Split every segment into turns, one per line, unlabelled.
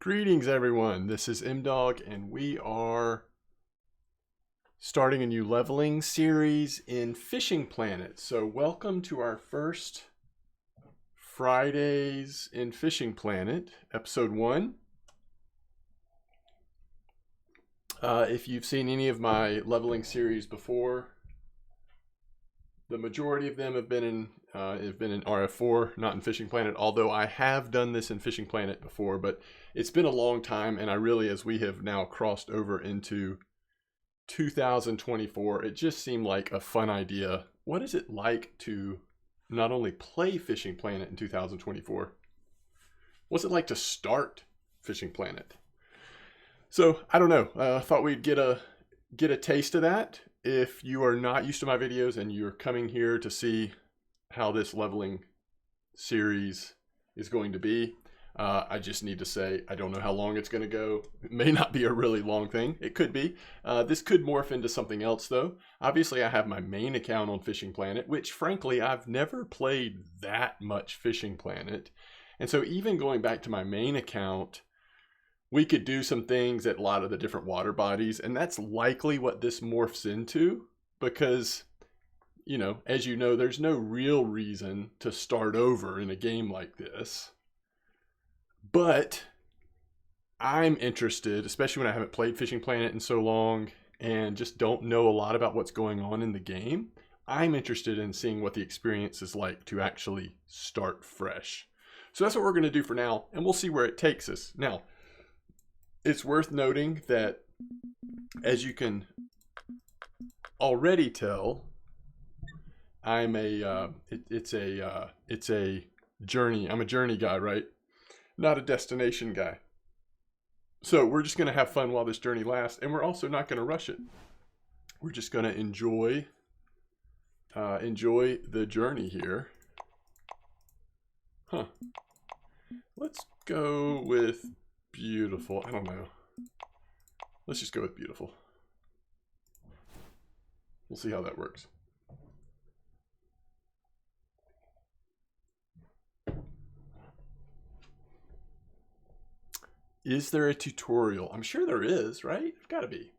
Greetings, everyone. This is MDog, and we are starting a new leveling series in Fishing Planet. So welcome to our first Fridays in Fishing Planet, episode 1. If you've seen any of my leveling series before, the majority of them have been in RF4, not in Fishing Planet, although I have done this in Fishing Planet before, but it's been a long time, and I really, as we have now crossed over into 2024, it just seemed like a fun idea. What is it like to not only play Fishing Planet in 2024? What's it like to start Fishing Planet? So, I don't know. I thought we'd get a taste of that. If you are not used to my videos and you're coming here to see how this leveling series is going to be, I just need to say I don't know how long it's going to go. It may not be a really long thing. It could be. This could morph into something else, though. Obviously, I have my main account on Fishing Planet, which, frankly, I've never played that much Fishing Planet. And so even going back to my main account, we could do some things at a lot of the different water bodies, and that's likely what this morphs into because, you know, as you know, there's no real reason to start over in a game like this. But I'm interested, especially when I haven't played Fishing Planet in so long and just don't know a lot about what's going on in the game. I'm interested in seeing what the experience is like to actually start fresh. So that's what we're going to do for now, and we'll see where it takes us. Now, it's worth noting that, as you can already tell, I'm it's a journey. I'm a journey guy, right? Not a destination guy. So we're just going to have fun while this journey lasts, and we're also not going to rush it. We're just going to enjoy the journey here. Huh. Let's go with beautiful. I don't know. Let's just go with beautiful. We'll see how that works. Is there a tutorial? I'm sure there is, right? There's got to be.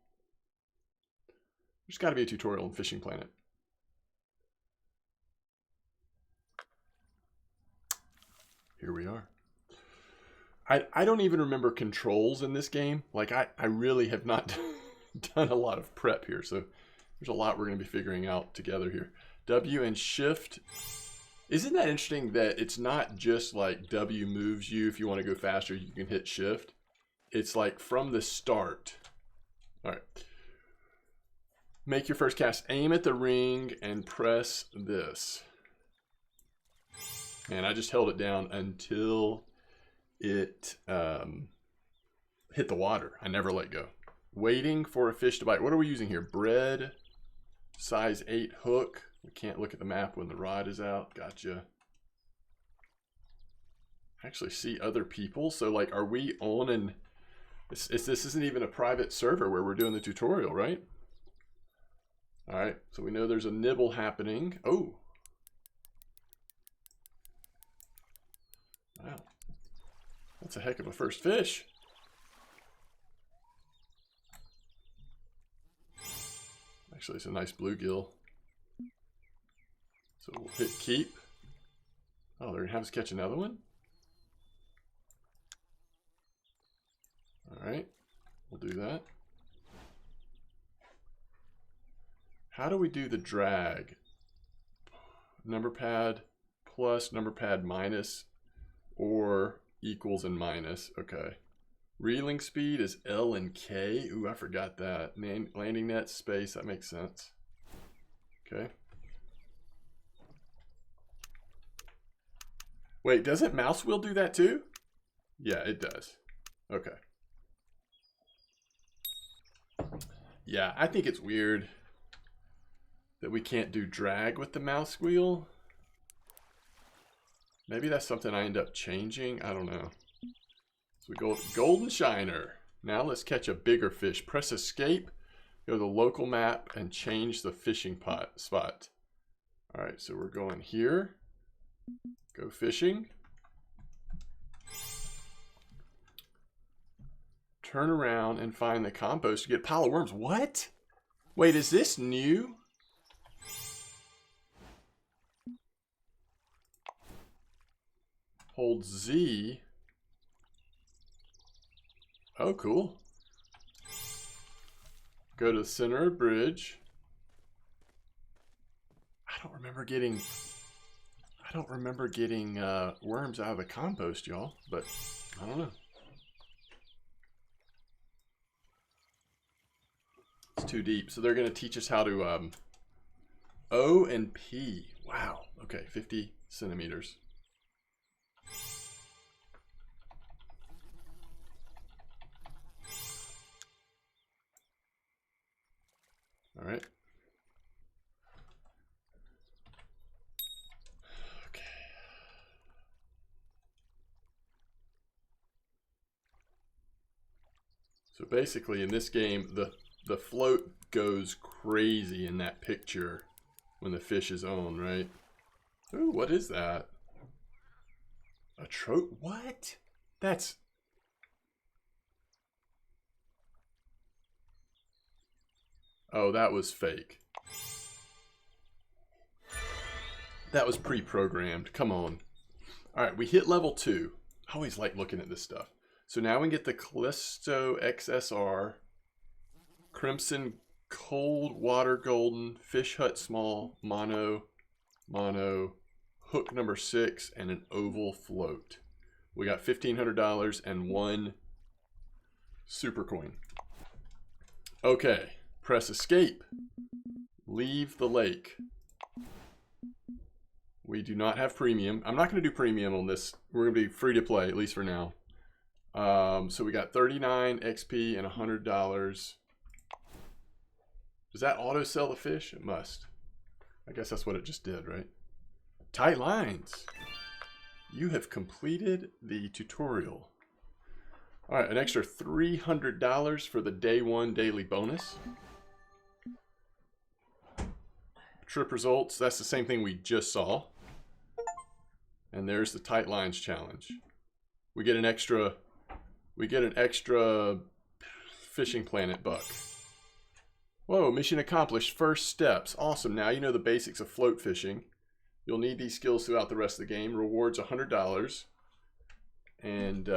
There's got to be a tutorial in Fishing Planet. Here we are. I don't even remember controls in this game. Like, I really have not done a lot of prep here, so there's a lot we're going to be figuring out together here. W and shift. Isn't that interesting that it's not just like W moves you if you want to go faster, you can hit shift. It's like from the start. All right. Make your first cast. Aim at the ring and press this. And I just held it down until it hit the water. I never let go. Waiting for a fish to bite. What are we using here? Bread, size 8 hook. We can't look at the map when the rod is out. Gotcha. Actually see other people. So like, are we on an... This isn't even a private server where we're doing the tutorial, right? All right, so we know there's a nibble happening. Oh. Wow. That's a heck of a first fish. Actually, it's a nice bluegill. So we'll hit keep. Oh, they're gonna have us catch another one? All right, we'll do that. How do we do the drag? Number pad plus, number pad minus, or equals and minus. Okay. Reeling speed is L and K. Ooh, I forgot that. Landing net, space, that makes sense. Okay. Wait, doesn't mouse wheel do that too? Yeah, it does. Okay. Yeah, I think it's weird that we can't do drag with the mouse wheel. Maybe that's something I end up changing. I don't know. So we go golden shiner. Now let's catch a bigger fish. Press escape, go to the local map, and change the fishing spot. All right, so we're going here. Go fishing. Turn around and find the compost to get a pile of worms. What? Wait, is this new? Hold Z. Oh, cool. Go to the center of bridge. I don't remember getting worms out of the compost, y'all, but I don't know. It's too deep. So they're going to teach us how to O and P. Wow. Okay, 50 centimeters. All right. Okay. So basically in this game, the float goes crazy in that picture when the fish is on, right? Ooh, what is that? A trout? What? That's... Oh, that was fake. That was pre-programmed. Come on. All right, we hit level 2. I always like looking at this stuff. So now we can get the Callisto XSR, Crimson Cold Water Golden, Fish Hut Small, Mono, hook number 6, and an oval float. We got $1,500 and 1 super coin. Okay, press escape. Leave the lake. We do not have premium. I'm not going to do premium on this. We're going to be free to play, at least for now. So we got 39 XP and $100. Does that auto sell the fish? It must. I guess that's what it just did, right? Tight lines. You have completed the tutorial. All right, an extra $300 for the day 1 daily bonus. Trip results, that's the same thing we just saw. And there's the tight lines challenge. We get an extra fishing planet buck. Whoa, mission accomplished. First steps. Awesome. Now you know the basics of float fishing. You'll need these skills throughout the rest of the game. Rewards $100. And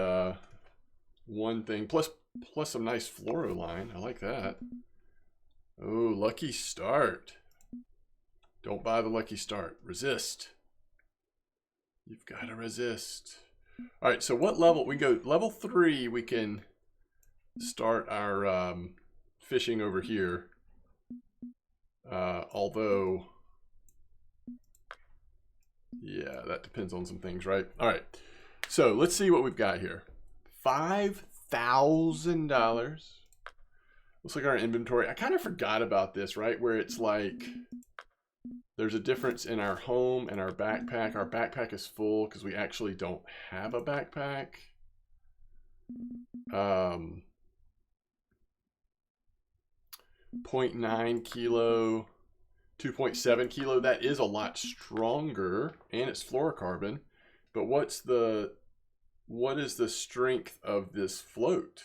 one thing plus some nice fluoro line. I like that. Oh, lucky start. Don't buy the lucky start. Resist. You've got to resist. All right, so what level? We go level 3. We can start our fishing over here. Although, yeah, that depends on some things, right? All right, so let's see what we've got here. $5,000. Let's look at our inventory. I kind of forgot about this, right? Where it's like there's a difference in our home and our backpack. Our backpack is full because we actually don't have a backpack. 0.9 kilo, 2.7 kilo. That is a lot stronger, and it's fluorocarbon. But what is the strength of this float,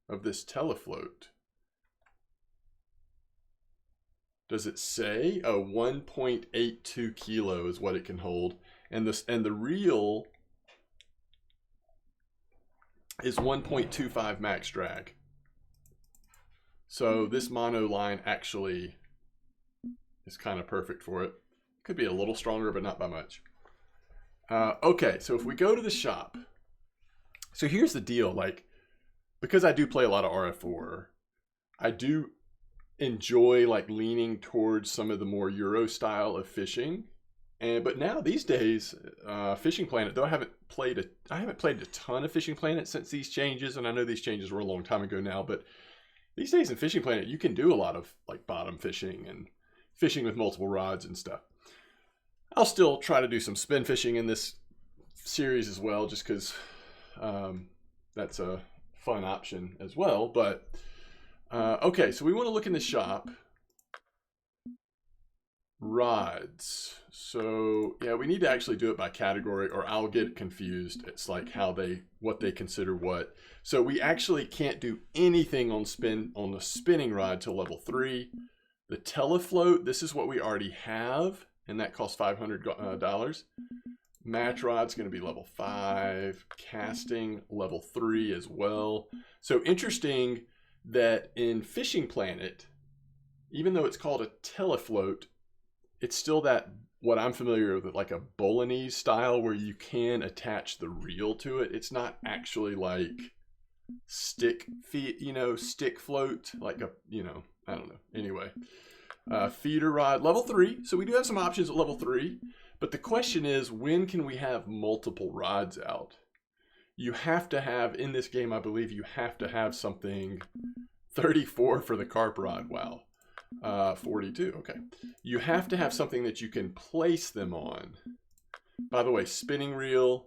of this telefloat? Does it say? Oh, 1.82 kilo is what it can hold, and the reel is 1.25 max drag. So this mono line actually is kind of perfect for it. Could be a little stronger, but not by much. Okay, so if we go to the shop, so here's the deal. Like, because I do play a lot of RF4, I do enjoy like leaning towards some of the more Euro style of fishing. But now these days, Fishing Planet, though I haven't played a ton of Fishing Planet since these changes, and I know these changes were a long time ago now, but these days in Fishing Planet, you can do a lot of like bottom fishing and fishing with multiple rods and stuff. I'll still try to do some spin fishing in this series as well, just because that's a fun option as well. But okay, so we want to look in the shop. rods. So yeah, we need to actually do it by category or I'll get confused. It's like what they consider what. So we actually can't do anything on the spinning rod till level 3. The telefloat, this is what we already have, and that costs $500. Match rod's going to be level 5. Casting level 3 as well. So interesting that in Fishing Planet, even though it's called a telefloat, it's still that what I'm familiar with, like a Bolognese style, where you can attach the reel to it. It's not actually like stick float, like a, I don't know. Anyway, feeder rod, level 3. So we do have some options at level 3. But the question is, when can we have multiple rods out? You have to have, in this game, I believe you have to have something 34 for the carp rod. Wow. 42. Okay. You have to have something that you can place them on. By the way, spinning reel.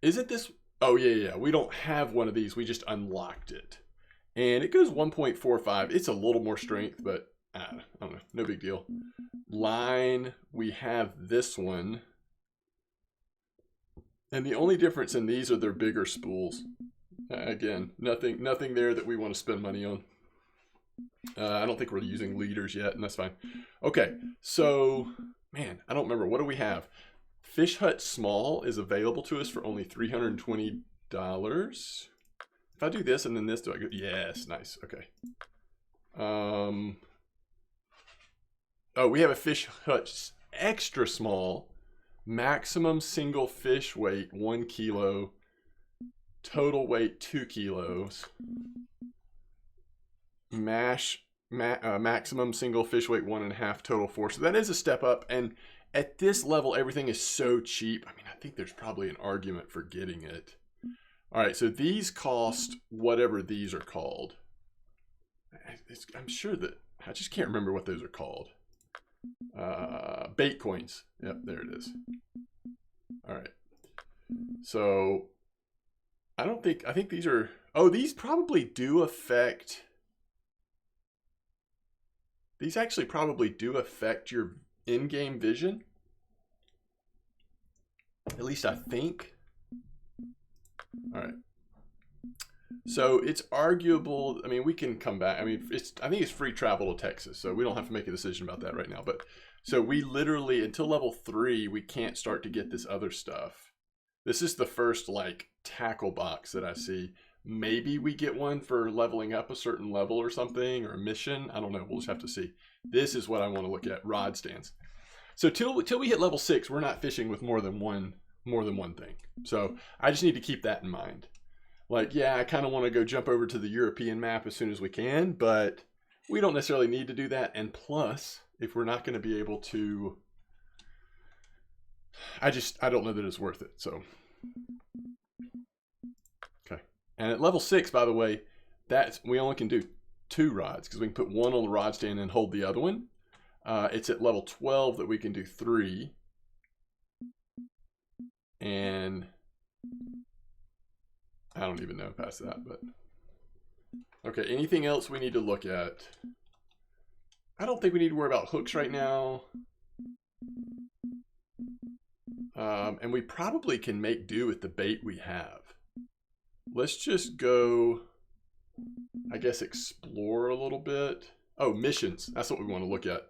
Isn't this? Oh, yeah. We don't have one of these. We just unlocked it. And it goes 1.45. It's a little more strength, but I don't know. No big deal. Line, we have this one. And the only difference in these are their bigger spools. Again, nothing there that we want to spend money on. I don't think we're using leaders yet, and that's fine. Okay, so, man, I don't remember. What do we have? Fish Hut Small is available to us for only $320. If I do this and then this, do I go? Yes, nice. Okay. Oh, we have a Fish Hut Extra Small. Maximum single fish weight, 1 kilo. Total weight, 2 kilos. Maximum single fish weight, 1.5, total 4. So that is a step up. And at this level, everything is so cheap. I mean, I think there's probably an argument for getting it. All right, so these cost whatever these are called. I'm sure that, I just can't remember what those are called. Bait coins. Yep, there it is. All right. So I think these are, oh, these probably do affect, these actually probably do affect your in-game vision. At least I think. All right. So it's arguable. I mean, we can come back. I mean, I think it's free travel to Texas, so we don't have to make a decision about that right now. But so we literally, until level 3, we can't start to get this other stuff. This is the first like tackle box that I see. Maybe we get one for leveling up a certain level or something, or a mission. I don't know. We'll just have to see. This is what I want to look at: rod stands. So till we hit level 6, we're not fishing with more than one thing. So I just need to keep that in mind. Like, yeah, I kind of want to go jump over to the European map as soon as we can, but we don't necessarily need to do that. And plus, if we're not going to be able to, I don't know that it's worth it. So, okay. And at level 6, by the way, we only can do 2 rods because we can put one on the rod stand and hold the other one. It's at level 12 that we can do 3. And I don't even know past that, but okay. Anything else we need to look at? I don't think we need to worry about hooks right now. And we probably can make do with the bait we have. Let's just go, I guess, explore a little bit. Oh, missions. That's what we want to look at.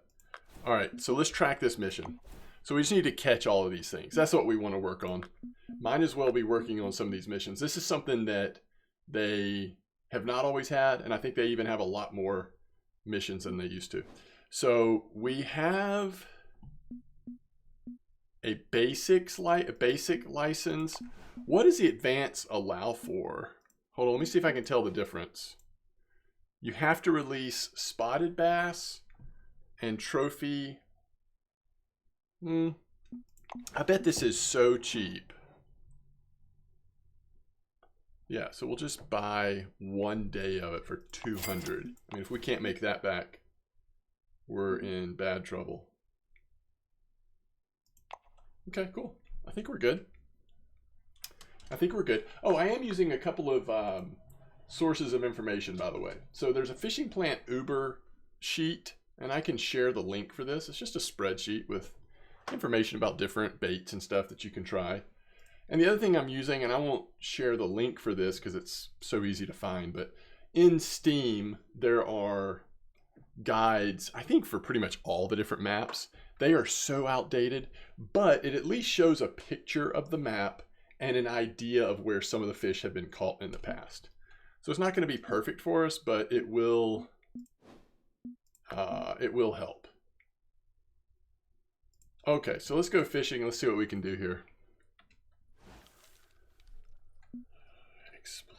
All right, so let's track this mission. So we just need to catch all of these things. That's what we want to work on. Might as well be working on some of these missions. This is something that they have not always had, and I think they even have a lot more missions than they used to. So we have a basic license. What does the advance allow for? Hold on, let me see if I can tell the difference. You have to release spotted bass and trophy. I bet this is so cheap. Yeah, so we'll just buy 1 day of it for 200. I mean, if we can't make that back, we're in bad trouble. Okay, cool. I think we're good. Oh, I am using a couple of sources of information, by the way. So there's a Fishing Plant Uber sheet. And I can share the link for this. It's just a spreadsheet with information about different baits and stuff that you can try. And the other thing I'm using, and I won't share the link for this because it's so easy to find, but in Steam, there are guides, I think, for pretty much all the different maps. They are so outdated, but it at least shows a picture of the map and an idea of where some of the fish have been caught in the past. So it's not going to be perfect for us, but it will help. Okay, so let's go fishing. Let's see what we can do here. Explore.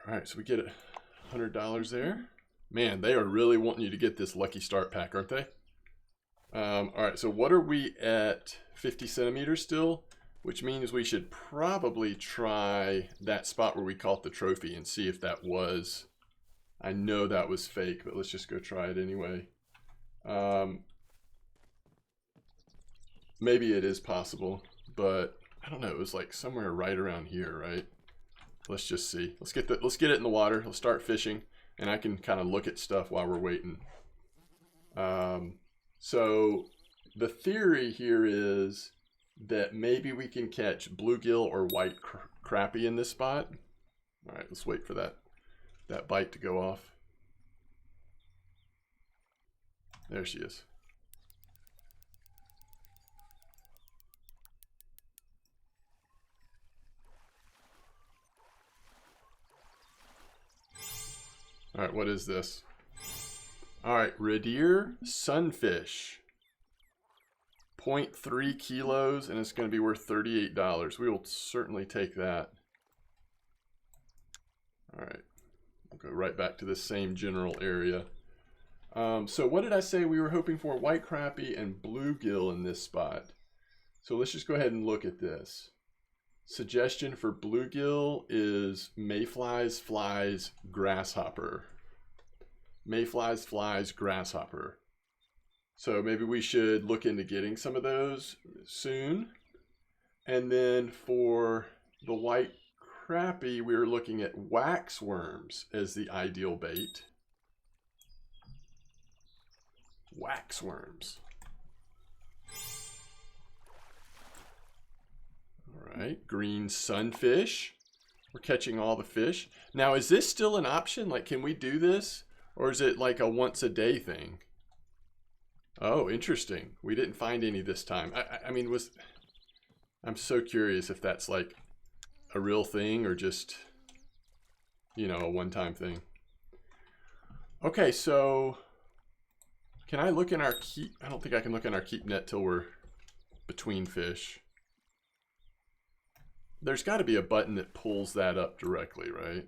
All right, so we get $100 there. Man, they are really wanting you to get this Lucky Start pack, aren't they? All right, so what are we at? 50 centimeters still, which means we should probably try that spot where we caught the trophy and see if that was, I know that was fake, but let's just go try it anyway. Maybe it is possible, but I don't know. It was like somewhere right around here, right? Let's just see. Let's get it in the water. Let's start fishing, and I can kind of look at stuff while we're waiting. So the theory here is that maybe we can catch bluegill or white crappie in this spot. All right, let's wait for that bite to go off. There she is. All right, what is this? All right, Radier Sunfish. 0.3 kilos, and it's going to be worth $38. We will certainly take that. All right, we'll go right back to the same general area. So what did I say we were hoping for? White crappie and bluegill in this spot. So let's just go ahead and look at this. Suggestion for bluegill is mayflies, flies, grasshopper. Mayflies, flies, grasshopper. So maybe we should look into getting some of those soon. And then for the white crappie, we were looking at wax worms as the ideal bait. Wax worms. All right, green sunfish. We're catching all the fish. Now, is this still an option? Like, can we do this? Or is it like a once a day thing? Oh, interesting. We didn't find any this time. I mean, I'm so curious if that's like a real thing or just, you know, a one-time thing. Okay, so can I look in our keep? I don't think I can look in our keep net till we're between fish. There's got to be a button that pulls that up directly, right?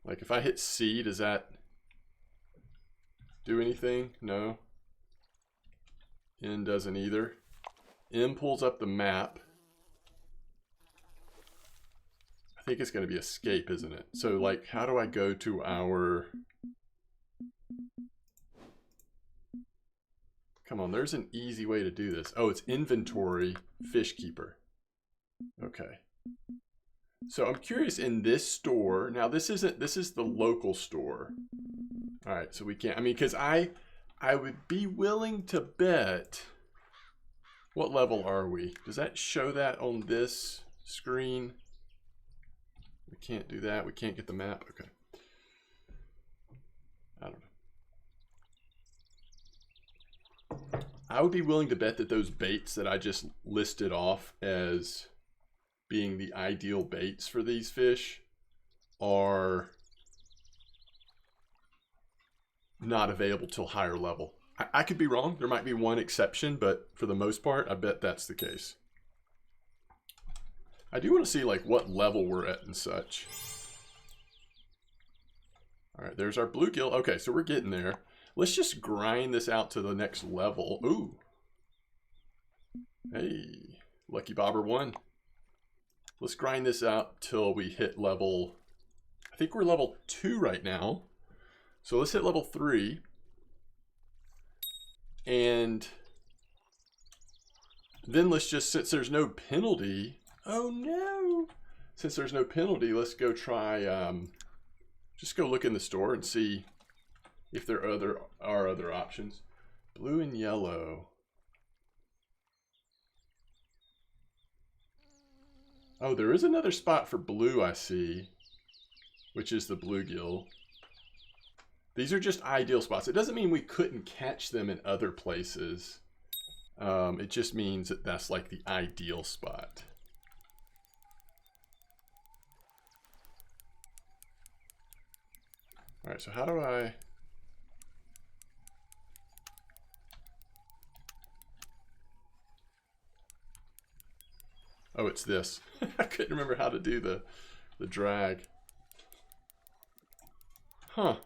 Like if I hit C, does that do anything? No. N doesn't either. M pulls up the map. I think it's going to be escape, isn't it? So like, how do I go to our... Come on, there's an easy way to do this. Oh, it's inventory, fish keeper. Okay. So I'm curious in this store. Now this is the local store. All right, so we can't, I mean, because I would be willing to bet, what level are we? Does that show that on this screen? We can't do that. We can't get the map. Okay. I don't know. I would be willing to bet that those baits that I just listed off as being the ideal baits for these fish are not available till higher level. I could be wrong. There might be one exception, but for the most part, I bet that's the case. I do want to see like what level we're at and such. All right, there's our bluegill. Okay, so we're getting there. Let's just grind this out to the next level. Ooh. Hey, Lucky Bobber 1. Let's grind this out till we hit level, I think we're level 2 right now. So let's hit level 3. And then let's just, since there's no penalty, oh no. Since there's no penalty, let's go try, just go look in the store and see if there are other options. Blue and yellow. Oh, there is another spot for blue, I see, which is the bluegill. These are just ideal spots. It doesn't mean we couldn't catch them in other places. It just means that that's like the ideal spot. All right, so how do I... Oh, it's this. I couldn't remember how to do the drag. Huh.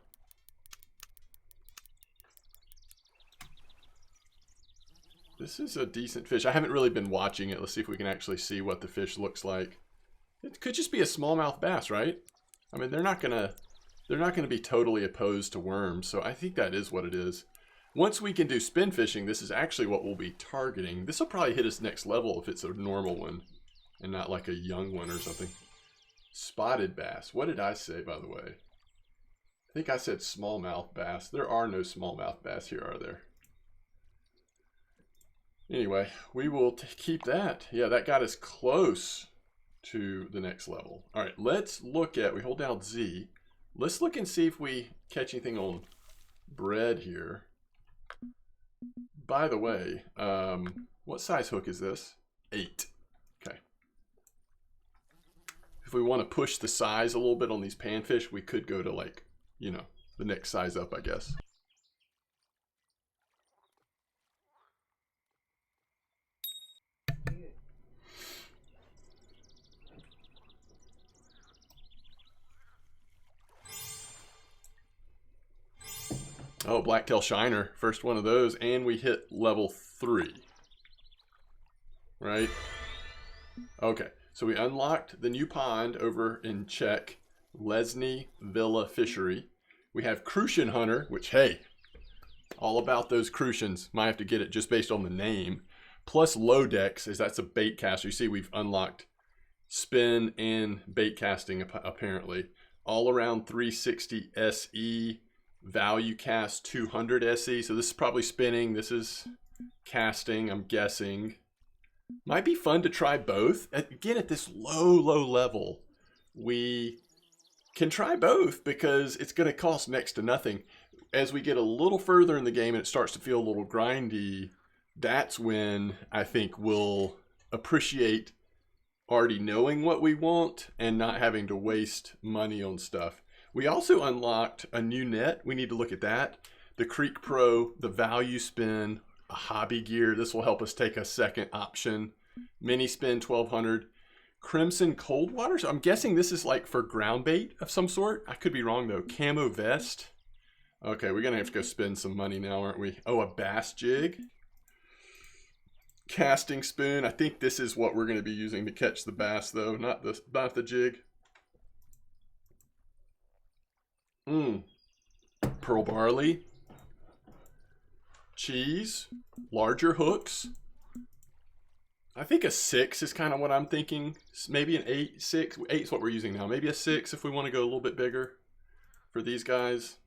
This is a decent fish. I haven't really been watching it. Let's see if we can actually see what the fish looks like. It could just be a smallmouth bass, right? I mean, they're not gonna be totally opposed to worms, so I think that is what it is. Once we can do spin fishing, this is actually what we'll be targeting. This will probably hit us next level if it's a normal one and not like a young one or something. Spotted bass. What did I say, by the way? I think I said smallmouth bass. There are no smallmouth bass here, are there? Anyway, we will keep that. Yeah, that got us close to the next level. All right, let's look at, we hold down Z. Let's look and see if we catch anything on bread here. By the way, what size hook is this? 8. Okay. If we want to push the size a little bit on these panfish, we could go to like, you know, the next size up, I guess. Oh, blacktail shiner, first one of those, and we hit level 3. Right? Okay, so we unlocked the new pond over in Czech, Lesny Villa Fishery. We have Crucian Hunter, which, hey, all about those Crucians. Might have to get it just based on the name. Plus Lodex, as that's a bait caster. You see we've unlocked spin and bait casting, apparently. All around 360 SE. Value cast 200 SE. So this is probably spinning. This is casting, I'm guessing. Might be fun to try both. Again, at this low level, we can try both because it's going to cost next to nothing. As we get a little further in the game and it starts to feel a little grindy, that's when I think we'll appreciate already knowing what we want and not having to waste money on stuff. We also unlocked a new net. We need to look at that. The Creek Pro, the Value Spin, a hobby gear. This will help us take a second option. Mini Spin 1200. Crimson Cold Water. So I'm guessing this is like for ground bait of some sort. I could be wrong though. Camo Vest. Okay, we're gonna have to go spend some money now, aren't we? Oh, a bass jig. Casting spoon. I think this is what we're gonna be using to catch the bass though, not the jig. Pearl barley, cheese, larger hooks. I think a 6 is kind of what I'm thinking. Maybe an 8, 6. 8 is what we're using now. Maybe a 6 if we want to go a little bit bigger for these guys.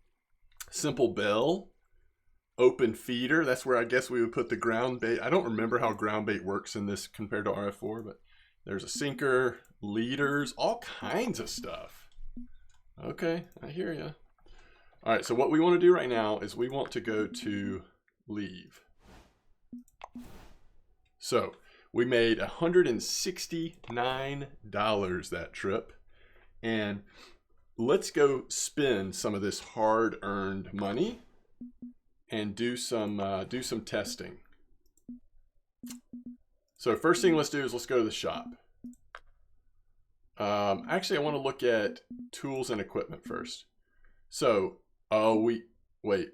Simple bell, open feeder. That's where I guess we would put the ground bait. I don't remember how ground bait works in this compared to RF4, but there's a sinker, leaders, all kinds of stuff. Okay, I hear you. All right, so what we want to do right now is we want to go to leave. So we made $169 that trip, and let's go spend some of this hard-earned money and do some testing. So first thing let's do is let's go to the shop. Actually, I want to look at tools and equipment first. So, wait.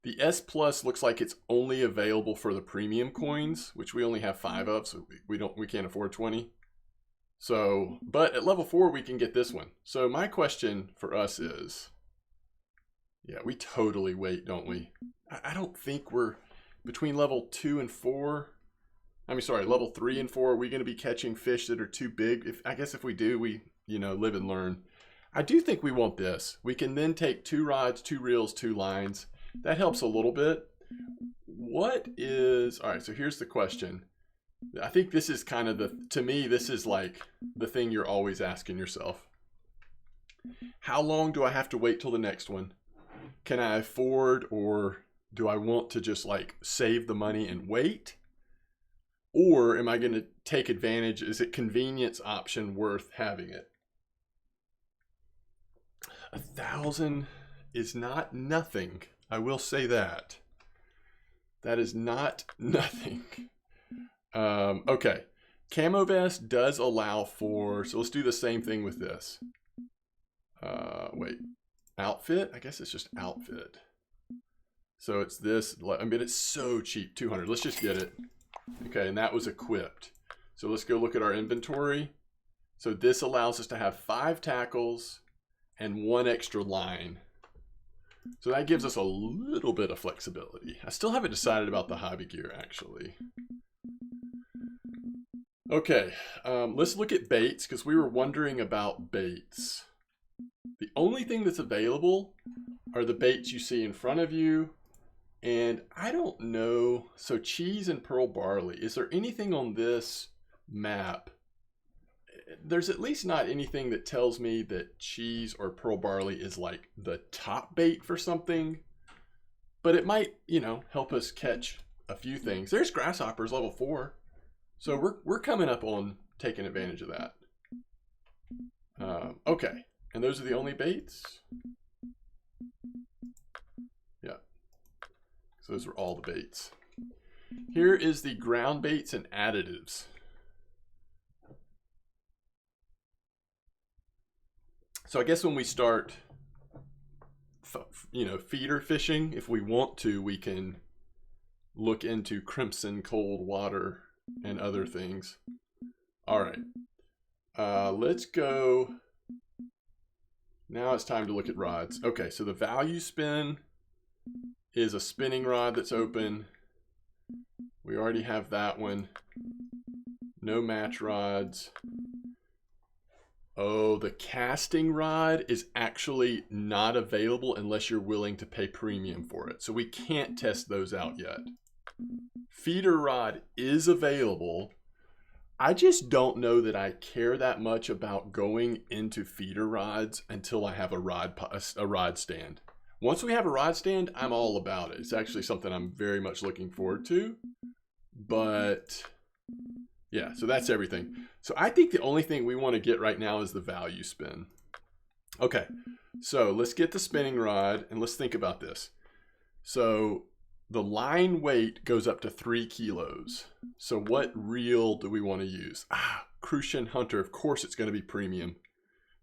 The S Plus looks like it's only available for the premium coins, which we only have 5 of, so we can't afford 20. So, but at level 4 we can get this one. So my question for us is, yeah, we totally wait, don't we? I don't think we're between level 2 and 4. Level 3 and 4, are we going to be catching fish that are too big? I guess if we do, we, live and learn. I do think we want this. We can then take 2 rods, 2 reels, 2 lines. That helps a little bit. What is, all right, so here's the question. I think this is kind of to me, this is like the thing you're always asking yourself. How long do I have to wait till the next one? Can I afford, or do I want to just like save the money and wait? Or am I going to take advantage? Is it convenience option worth having it? 1,000 is not nothing. I will say that. That is not nothing. Okay. Camo vest does allow for, so let's do the same thing with this. Wait, outfit? I guess it's just outfit. So it's this, I mean, it's so cheap, 200. Let's just get it. Okay, and that was equipped. So let's go look at our inventory. So this allows us to have 5 tackles and 1 extra line. So that gives us a little bit of flexibility. I still haven't decided about the hobby gear, actually. Okay, let's look at baits, because we were wondering about baits. The only thing that's available are the baits you see in front of you. And I don't know, so cheese and pearl barley, is there anything on this map? There's at least not anything that tells me that cheese or pearl barley is like the top bait for something, but it might, you know, help us catch a few things. There's grasshoppers level 4. So we're coming up on taking advantage of that. Okay, and those are the only baits? Yeah. So those are all the baits. Here is the ground baits and additives. So I guess when we start, you know, feeder fishing, if we want to, we can look into Crimson Cold Water and other things. All right, let's go. Now it's time to look at rods. Okay, so the value spin is a spinning rod that's open. We already have that one. No match rods. Oh, the casting rod is actually not available unless you're willing to pay premium for it. So we can't test those out yet. Feeder rod is available. I just don't know that I care that much about going into feeder rods until I have a rod stand. Once we have a rod stand, I'm all about it. It's actually something I'm very much looking forward to. But yeah, so that's everything. So I think the only thing we want to get right now is the value spin. Okay, so let's get the spinning rod and let's think about this. So the line weight goes up to 3 kilos. So what reel do we want to use? Crucian Hunter, of course it's going to be premium.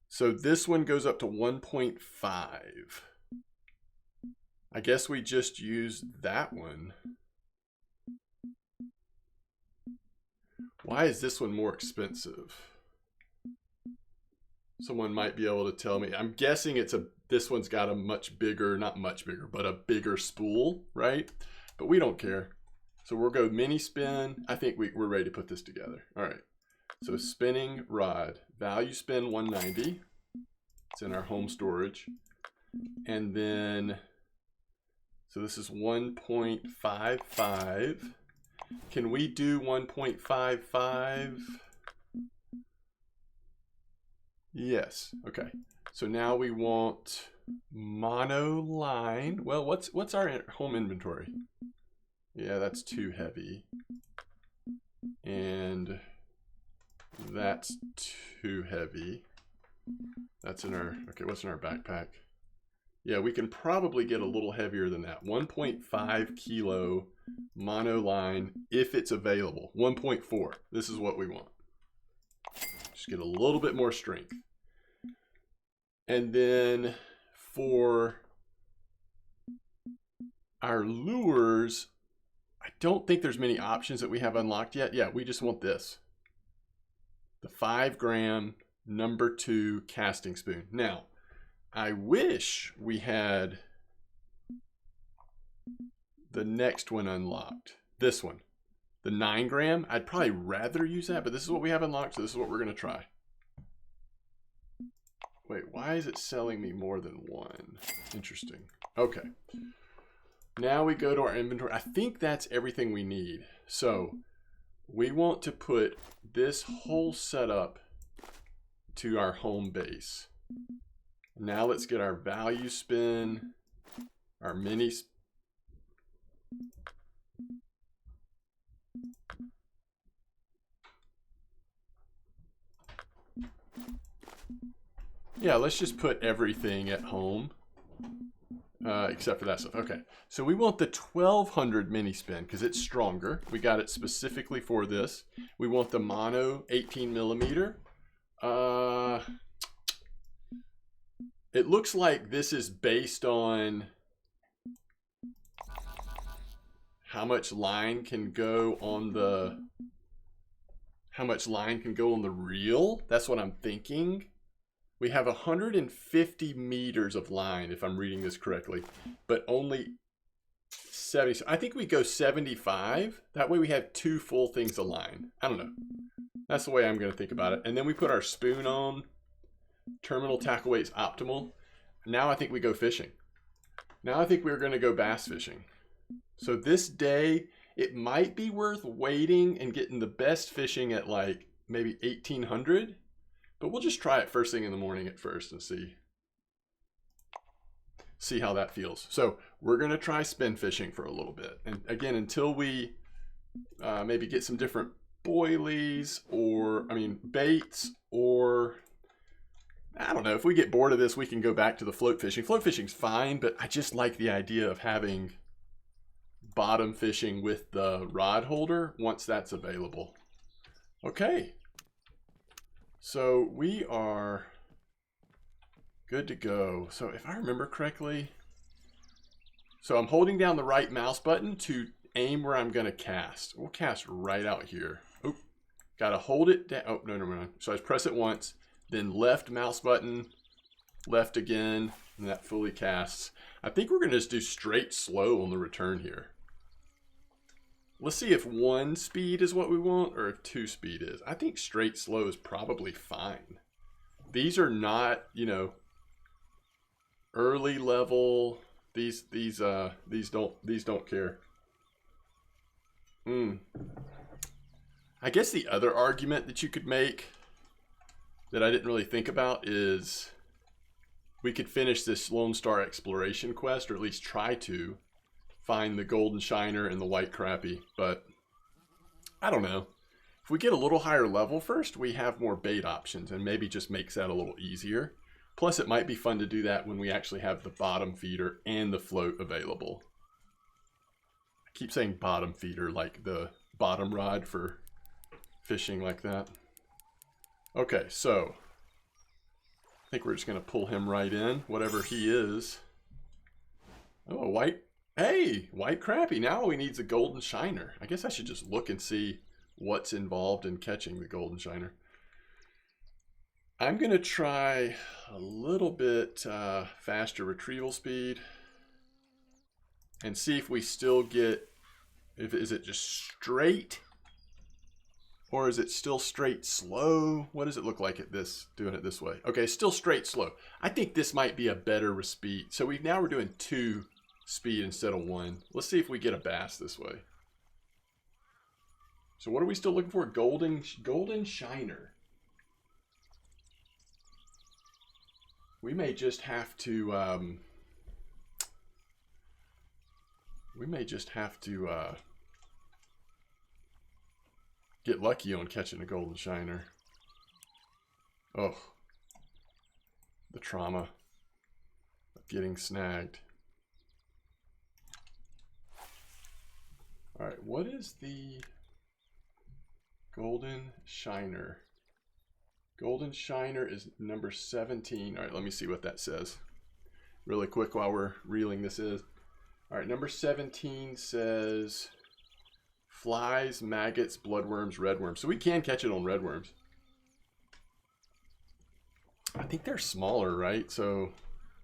So this one goes up to 1.5. I guess we just use that one. Why is this one more expensive? Someone might be able to tell me. I'm guessing this one's got a much bigger, not much bigger, but a bigger spool, right? But we don't care. So we'll go mini spin. I think we're ready to put this together. All right. So spinning rod, value spin 190. It's in our home storage. And then, so this is 1.55. Can we do 1.55? Yes. Okay. So now we want mono line. Well, what's our home inventory? Yeah, that's too heavy. And that's too heavy. That's in our, okay, what's in our backpack? Yeah, we can probably get a little heavier than that. 1.5 kilo mono line if it's available. 1.4. This is what we want. Just get a little bit more strength. And then for our lures, I don't think there's many options that we have unlocked yet. Yeah, we just want this. The 5 gram #2 casting spoon. Now, I wish we had the next one unlocked. This one, the 9 gram. I'd probably rather use that, but this is what we have unlocked, so this is what we're going to try. Wait, why is it selling me more than one? Interesting. Okay. Now we go to our inventory. I think that's everything we need. So we want to put this whole setup to our home base. Now let's get our value spin, our mini. Yeah, let's just put everything at home. Except for that stuff. Okay, so we want the 1200 mini spin because it's stronger. We got it specifically for this. We want the mono 18 millimeter. It looks like this is based on how much line can go on the reel. That's what I'm thinking. We have 150 meters of line, if I'm reading this correctly, but only 70. I think we go 75. That way we have two full things of line. I don't know. That's the way I'm going to think about it. And then we put our spoon on. Terminal tackle weight's optimal. Now I think we go fishing. Now I think we're going to go bass fishing. So this day, it might be worth waiting and getting the best fishing at like maybe 1800. But we'll just try it first thing in the morning at first and see how that feels. So we're going to try spin fishing for a little bit. And again, until we maybe get some different boilies baits, or I don't know. If we get bored of this, we can go back to the float fishing. Float fishing's fine, but I just like the idea of having bottom fishing with the rod holder once that's available. Okay. So we are good to go. So if I remember correctly, so I'm holding down the right mouse button to aim where I'm going to cast. We'll cast right out here. Oh, got to hold it down. Oh, no. So I just press it once, then left mouse button, left again, and that fully casts. I think we're going to just do straight slow on the return here. Let's see if 1 speed is what we want or if 2 speed is. I think straight slow is probably fine. These are not, early level. These don't care. I guess the other argument that you could make that I didn't really think about is we could finish this Lone Star exploration quest, or at least try to find the golden shiner and the white crappie, but I don't know. If we get a little higher level first, we have more bait options and maybe just makes that a little easier. Plus it might be fun to do that when we actually have the bottom feeder and the float available. I keep saying bottom feeder like the bottom rod for fishing like that. Okay, so I think we're just going to pull him right in, whatever he is. Oh, white. Hey, white crappie. Now all we need is a golden shiner. I guess I should just look and see what's involved in catching the golden shiner. I'm going to try a little bit faster retrieval speed and see if we still get, is it just straight or is it still straight slow? What does it look like at this, doing it this way? Okay, still straight slow. I think this might be a better speed. So now we're doing 2 speed instead of 1. Let's see if we get a bass this way. So what are we still looking for? Golden shiner. We may just have to get lucky on catching a golden shiner. Oh, the trauma of getting snagged. All right, what is the golden shiner? Golden shiner is number 17. All right, let me see what that says really quick while we're reeling this in. All right, number 17 says flies, maggots, bloodworms, redworms. So we can catch it on redworms. I think they're smaller, right? So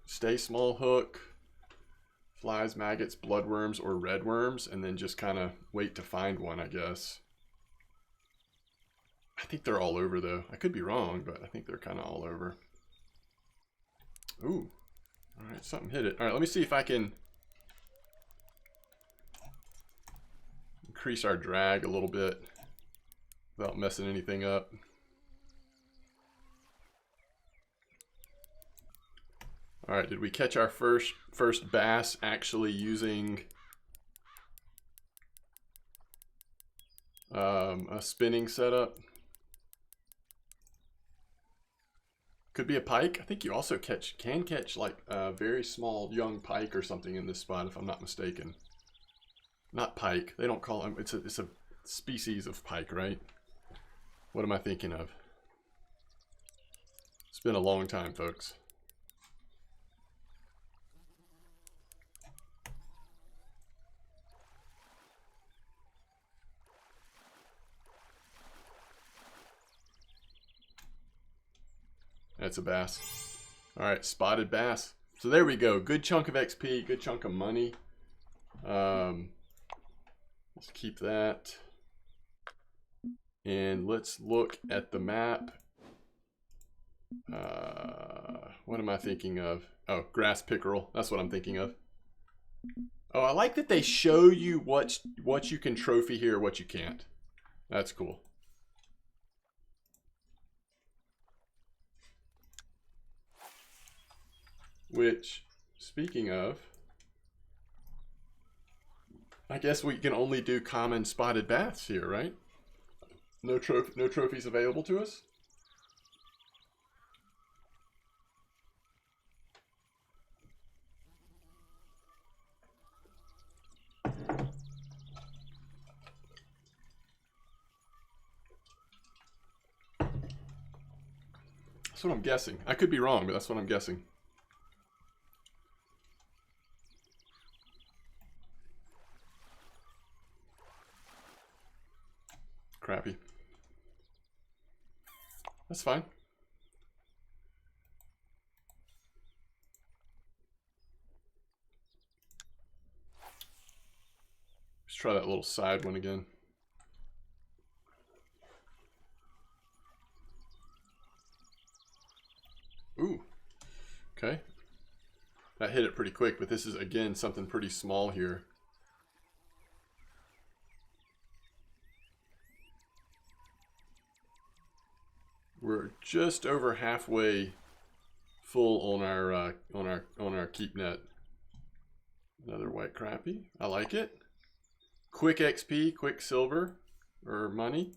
stay small hook, flies, maggots, bloodworms, or redworms, and then just kind of wait to find one, I guess. I think they're all over though. I could be wrong, but I think they're kind of all over. Ooh. All right, something hit it. All right, let me see if I can increase our drag a little bit without messing anything up. All right, did we catch our first bass actually using a spinning setup? Could be a pike. I think you also can catch like a very small young pike or something in this spot, if I'm not mistaken. Not pike. They don't call them. It's a species of pike, right? What am I thinking of? It's been a long time, folks. That's a bass. All right, spotted bass. So there we go. Good chunk of XP, good chunk of money. Let's keep that. And let's look at the map. What am I thinking of? Oh, grass pickerel. That's what I'm thinking of. Oh, I like that they show you what you can trophy here, what you can't. That's cool. Which, speaking of, I guess we can only do common spotted bass here, right? No trophies available to us? That's what I'm guessing. I could be wrong, but that's what I'm guessing. Crappy. That's fine. Let's try that little side one again. Ooh. Okay. That hit it pretty quick, but this is, again, something pretty small here. We're just over halfway full on our keep net. Another white crappie. I like it. Quick XP, quick silver or money.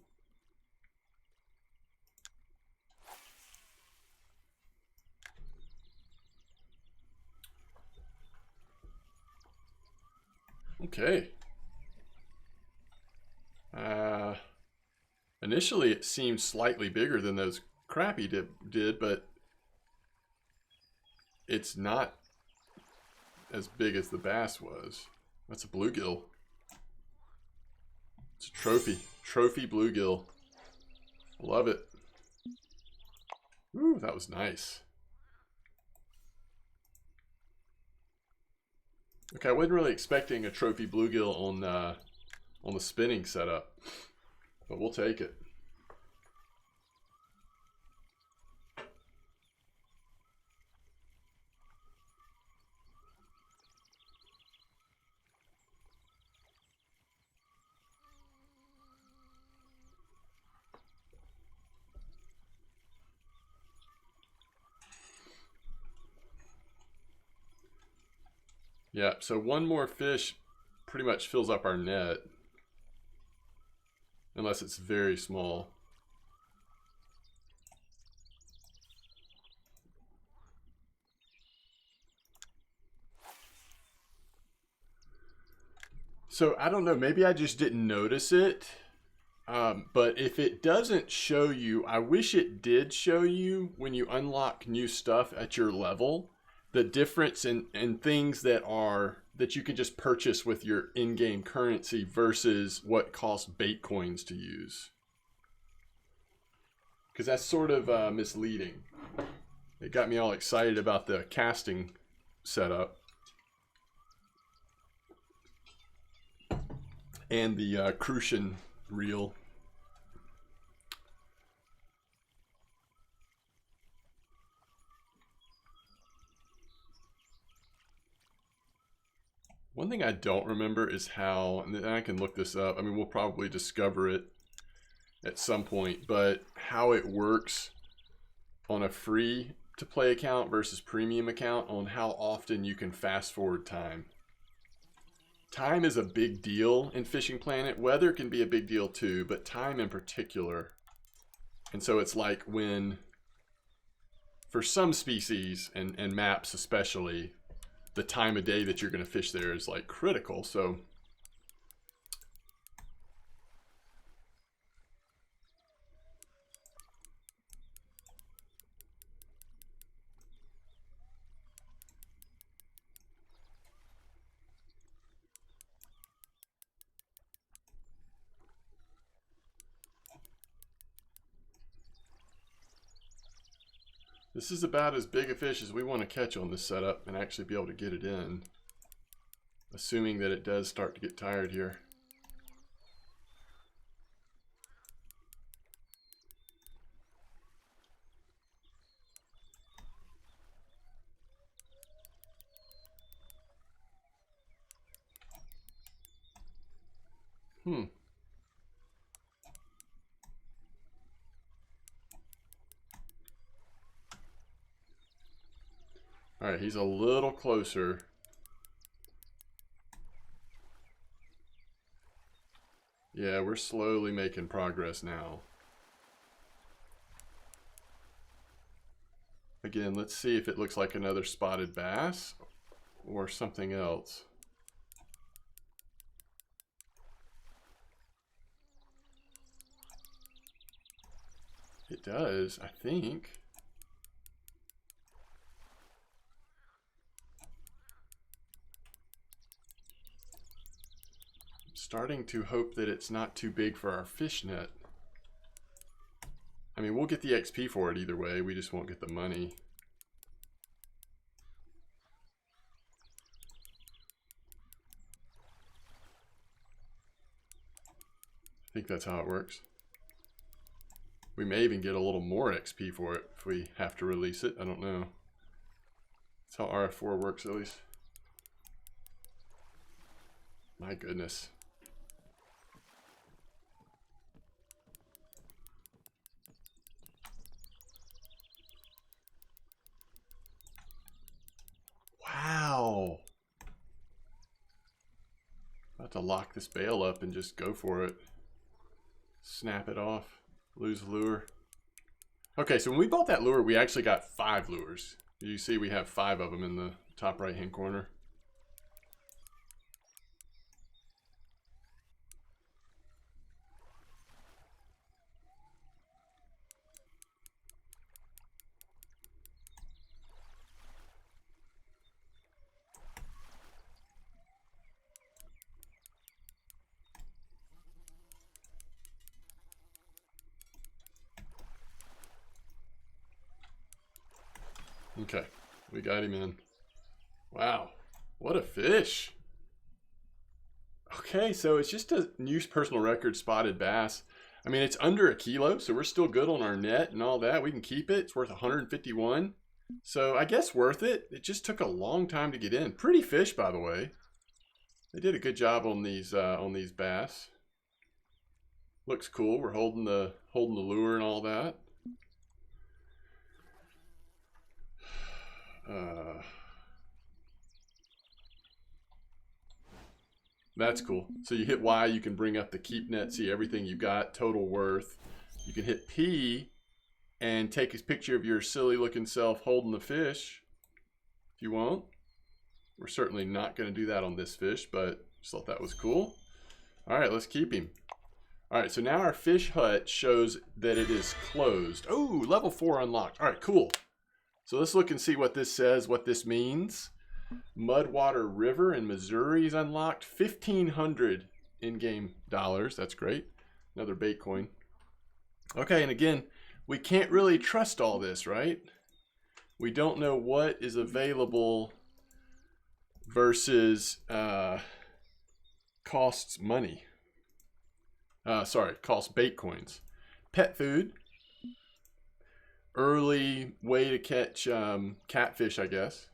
Okay. Initially it seemed slightly bigger than those crappie did, but it's not as big as the bass was. That's a bluegill. It's a trophy. Trophy bluegill. Love it. Ooh, that was nice. Okay, I wasn't really expecting a trophy bluegill on the spinning setup, but we'll take it. Yeah, so one more fish pretty much fills up our net. Unless it's very small. So I don't know, maybe I just didn't notice it. But if it doesn't show you, I wish it did show you when you unlock new stuff at your level, the difference in things that you can just purchase with your in-game currency versus what costs bait coins to use. Because that's sort of misleading. It got me all excited about the casting setup. And the Crucian reel. One thing I don't remember is how, and I can look this up. I mean, we'll probably discover it at some point, but how it works on a free to play account versus premium account on how often you can fast forward time. Time is a big deal in Fishing Planet. Weather can be a big deal too, but time in particular. And so it's like when, for some species and maps especially, the time of day that you're going to fish there is like critical. So this is about as big a fish as we want to catch on this setup and actually be able to get it in. Assuming that it does start to get tired here. All right, he's a little closer. Yeah, we're slowly making progress now. Again, let's see if it looks like another spotted bass or something else. It does, I think. Starting to hope that it's not too big for our fish net. I mean, we'll get the XP for it either way. We just won't get the money. I think that's how it works. We may even get a little more XP for it if we have to release it. I don't know. That's how RF4 works, at least. My goodness. Wow. About to lock this bail up and just go for it. Snap it off. Lose the lure. Okay, so when we bought that lure, we actually got 5 lures. You see we have 5 of them in the top right-hand corner. Okay, we got him in. Wow, what a fish. Okay, so it's just a new personal record spotted bass. I mean, it's under a kilo, so we're still good on our net and all that. We can keep it. It's worth 151. So I guess worth it. It just took a long time to get in. Pretty fish, by the way. They did a good job on these bass. Looks cool. We're holding the lure and all that. That's cool. So you hit Y, you can bring up the keep net, see everything you got, total worth. You can hit P and take a picture of your silly looking self holding the fish if you want. We're certainly not going to do that on this fish, but just thought that was cool. All right, let's keep him. All right, so now our fish hut shows that it is closed. Oh, level 4 unlocked. All right, cool. So let's look and see what this says, what this means. Mudwater River in Missouri is unlocked. 1,500 in-game dollars. That's great. Another bait coin. Okay, and again, we can't really trust all this, right? We don't know what is available versus costs money. Costs bait coins. Pet food. Early way to catch catfish, I guess.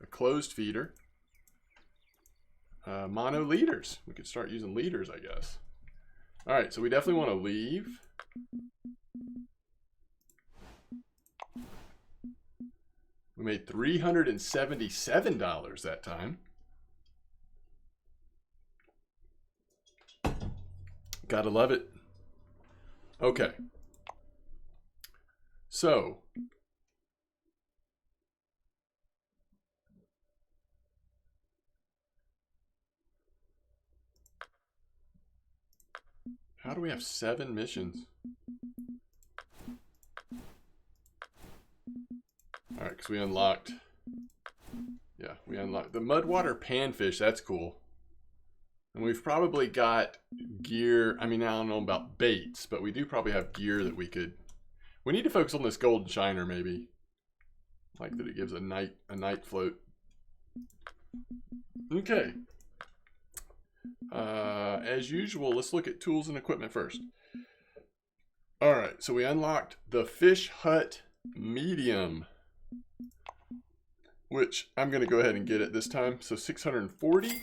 a closed feeder. Mono leaders. We could start using leaders, I guess. All right, so we definitely want to leave. We made $377 that time. Gotta love it. Okay. So, how do we have 7 missions? All right, because we unlocked. Yeah, we unlocked the Mudwater Panfish. That's cool. And we've probably got gear. I mean, I don't know about baits, but we do probably have gear that we could. We need to focus on this golden shiner, maybe. Like that it gives a night float. Okay. As usual, let's look at tools and equipment first. All right, so we unlocked the Fish Hut Medium, which I'm going to go ahead and get it this time. So 640.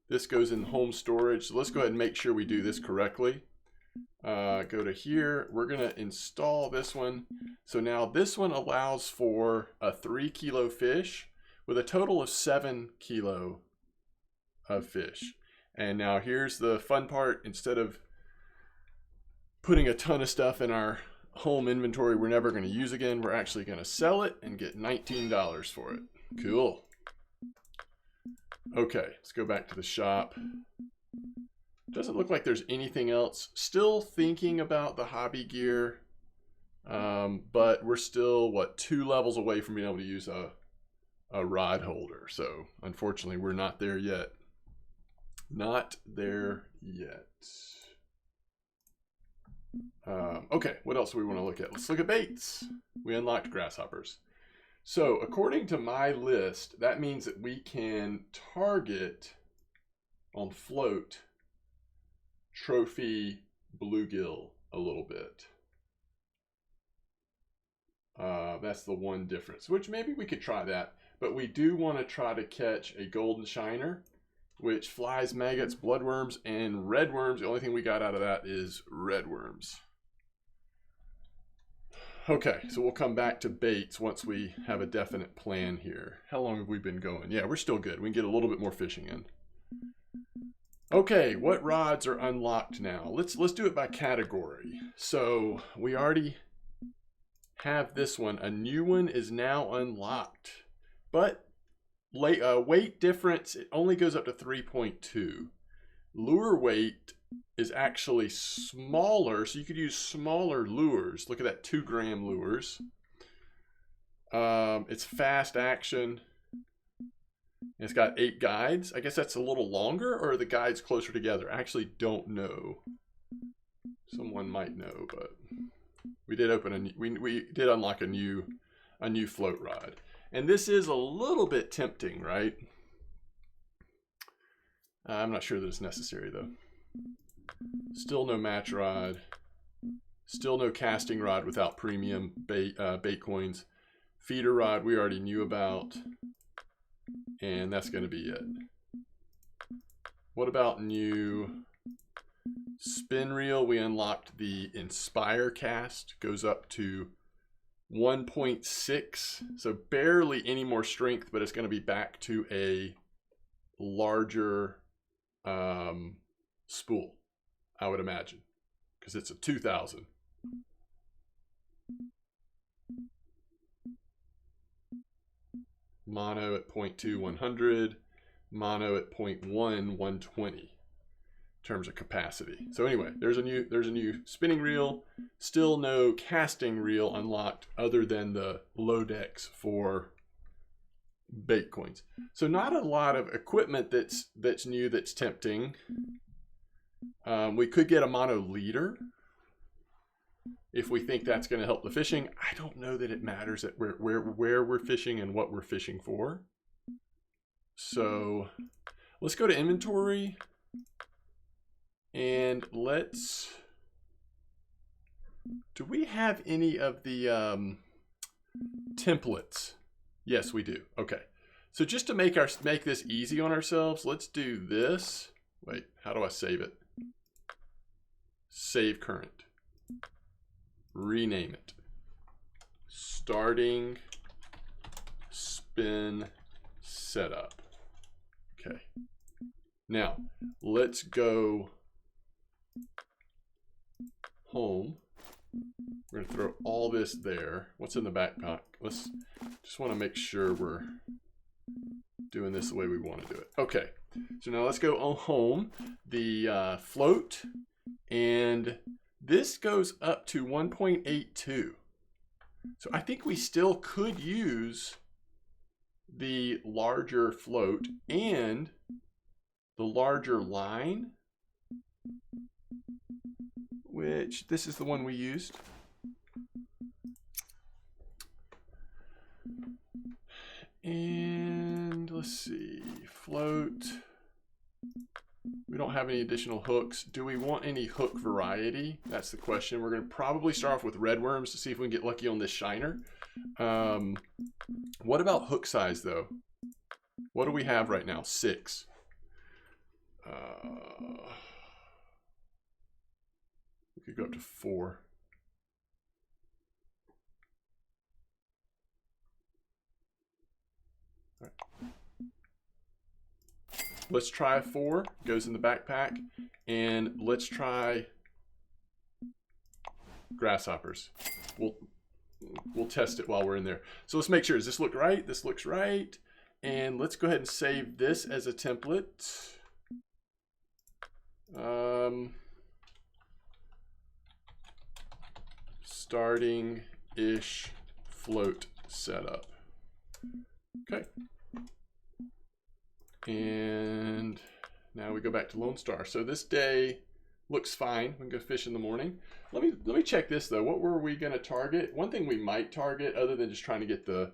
This goes in home storage. So let's go ahead and make sure we do this correctly. Go to here. We're going to install this one. So now this one allows for a 3 kilo fish with a total of 7 kilo of fish. And now here's the fun part. Instead of putting a ton of stuff in our home inventory we're never going to use again, we're actually going to sell it and get $19 for it. Cool. Okay, let's go back to the shop. Doesn't look like there's anything else. Still thinking about the hobby gear, but we're still, what, 2 levels away from being able to use a rod holder. So unfortunately, we're not there yet. Not there yet. Okay, what else do we want to look at? Let's look at baits. We unlocked grasshoppers. So according to my list, that means that we can target on float trophy bluegill a little bit. That's the one difference, which maybe we could try that. But we do want to try to catch a golden shiner, which flies, maggots, bloodworms, and redworms. The only thing we got out of that is redworms. Okay, so we'll come back to baits once we have a definite plan here. How long have we been going? Yeah, we're still good. We can get a little bit more fishing in. Okay, what rods are unlocked now? Let's do it by category. So we already have this one. A new one is now unlocked, but weight difference, it only goes up to 3.2. Lure weight is actually smaller, so you could use smaller lures. Look at that, 2 gram lures. It's fast action. It's got 8 guides. I guess that's a little longer, or are the guides closer together? I actually don't know. Someone might know, but we did open we did unlock a new float rod. And this is a little bit tempting, right? I'm not sure that it's necessary though. Still no match rod. Still no casting rod without premium bait coins. Feeder rod we already knew about. And that's going to be it. What about new spin reel? We unlocked the Inspire cast. Goes up to 1.6. So barely any more strength, but it's going to be back to a larger spool, I would imagine, because it's a 2000. Mono at 0.2, 100. Mono at 0.1, 120 in terms of capacity. So anyway, there's a new spinning reel. Still no casting reel unlocked other than the Lodex for bait coins. So not a lot of equipment that's new, that's tempting. We could get a mono leader if we think that's going to help the fishing. I don't know that it matters at where we're fishing and what we're fishing for. So let's go to inventory and do we have any of the templates? Yes, we do. Okay. So just to make this easy on ourselves, let's do this. Wait, how do I save it? Save current. Rename it. Starting spin setup. Okay. Now, let's go home. We're going to throw all this there. What's in the backpack? Let's just want to make sure we're doing this the way we want to do it. Okay. So now let's go on home. The float, and this goes up to 1.82. So I think we still could use the larger float and the larger line, which this is the one we used. And let's see, float. We don't have any additional hooks. Do we want any hook variety? That's the question. We're going to probably start off with red worms to see if we can get lucky on this shiner. What about hook size though? What do we have right now? 6. We could go up to 4. All right. Let's try 4. Goes in the backpack. And let's try grasshoppers. We'll test it while we're in there. So let's make sure. Does this look right? This looks right. And let's go ahead and save this as a template. Starting-ish float setup. Okay. And now we go back to Lone Star. So this day looks fine. We can go fish in the morning. Let me check this though. What were we gonna target? One thing we might target, other than just trying to get the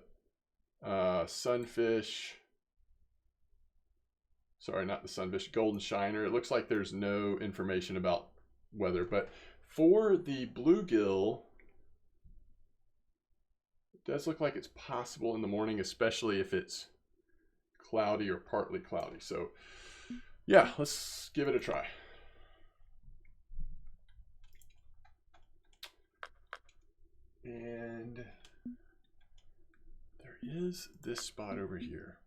sunfish. Sorry, not the sunfish, golden shiner. It looks like there's no information about weather, but for the bluegill, it does look like it's possible in the morning, especially if it's cloudy or partly cloudy. So yeah, let's give it a try. And there is this spot over here.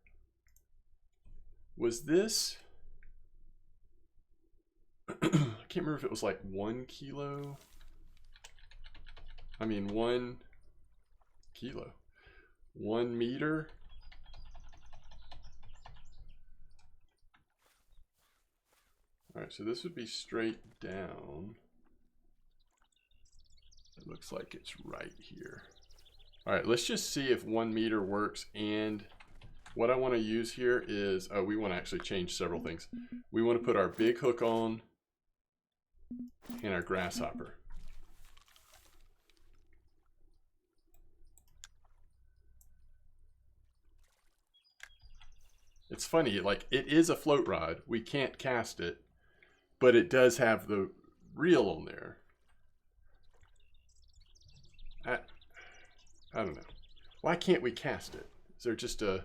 Was this, I can't remember if it was like 1 kilo. I mean, 1 kilo, 1 meter. All right, so this would be straight down. It looks like it's right here. All right, let's just see if 1 meter works. And what I want to use here is, we want to actually change several things. We want to put our big hook on and our grasshopper. It's funny, like it is a float rod. We can't cast it, but it does have the reel on there. I don't know. Why can't we cast it? Is there just a...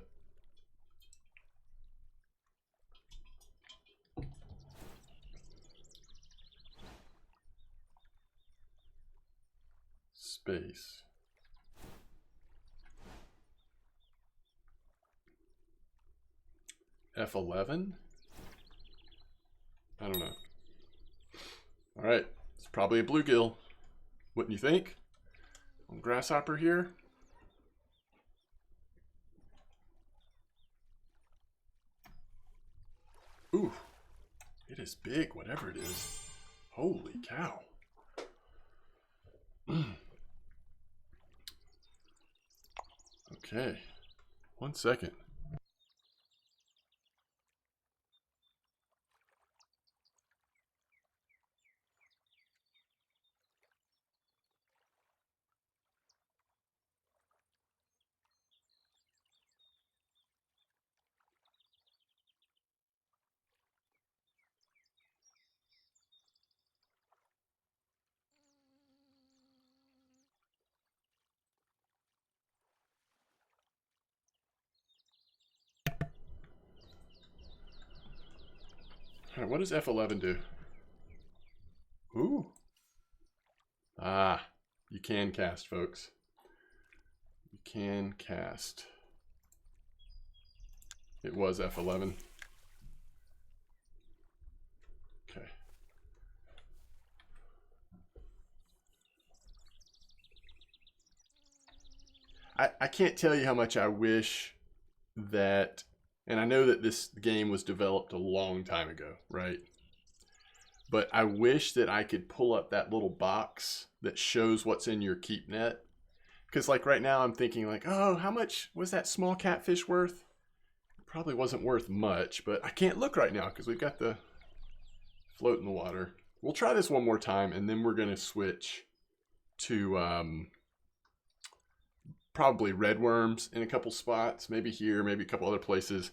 space? F11? I don't know. All right, it's probably a bluegill. Wouldn't you think? On grasshopper here. Ooh, it is big, whatever it is. Holy cow. Okay, 1 second. All right, what does F11 do? Ooh. Ah, you can cast, folks. You can cast. It was F11. Okay. I can't tell you how much I wish that, and I know that this game was developed a long time ago, right? But I wish that I could pull up that little box that shows what's in your keep net. Because like right now I'm thinking like, oh, how much was that small catfish worth? Probably wasn't worth much, but I can't look right now because we've got the float in the water. We'll try this one more time and then we're going to switch to probably red worms in a couple spots, maybe here, maybe a couple other places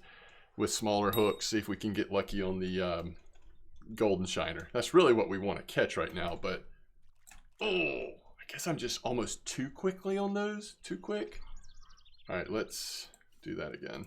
with smaller hooks, see if we can get lucky on the golden shiner. That's really what we want to catch right now, but oh, I guess I'm just almost too quickly on those, too quick. All right, let's do that again.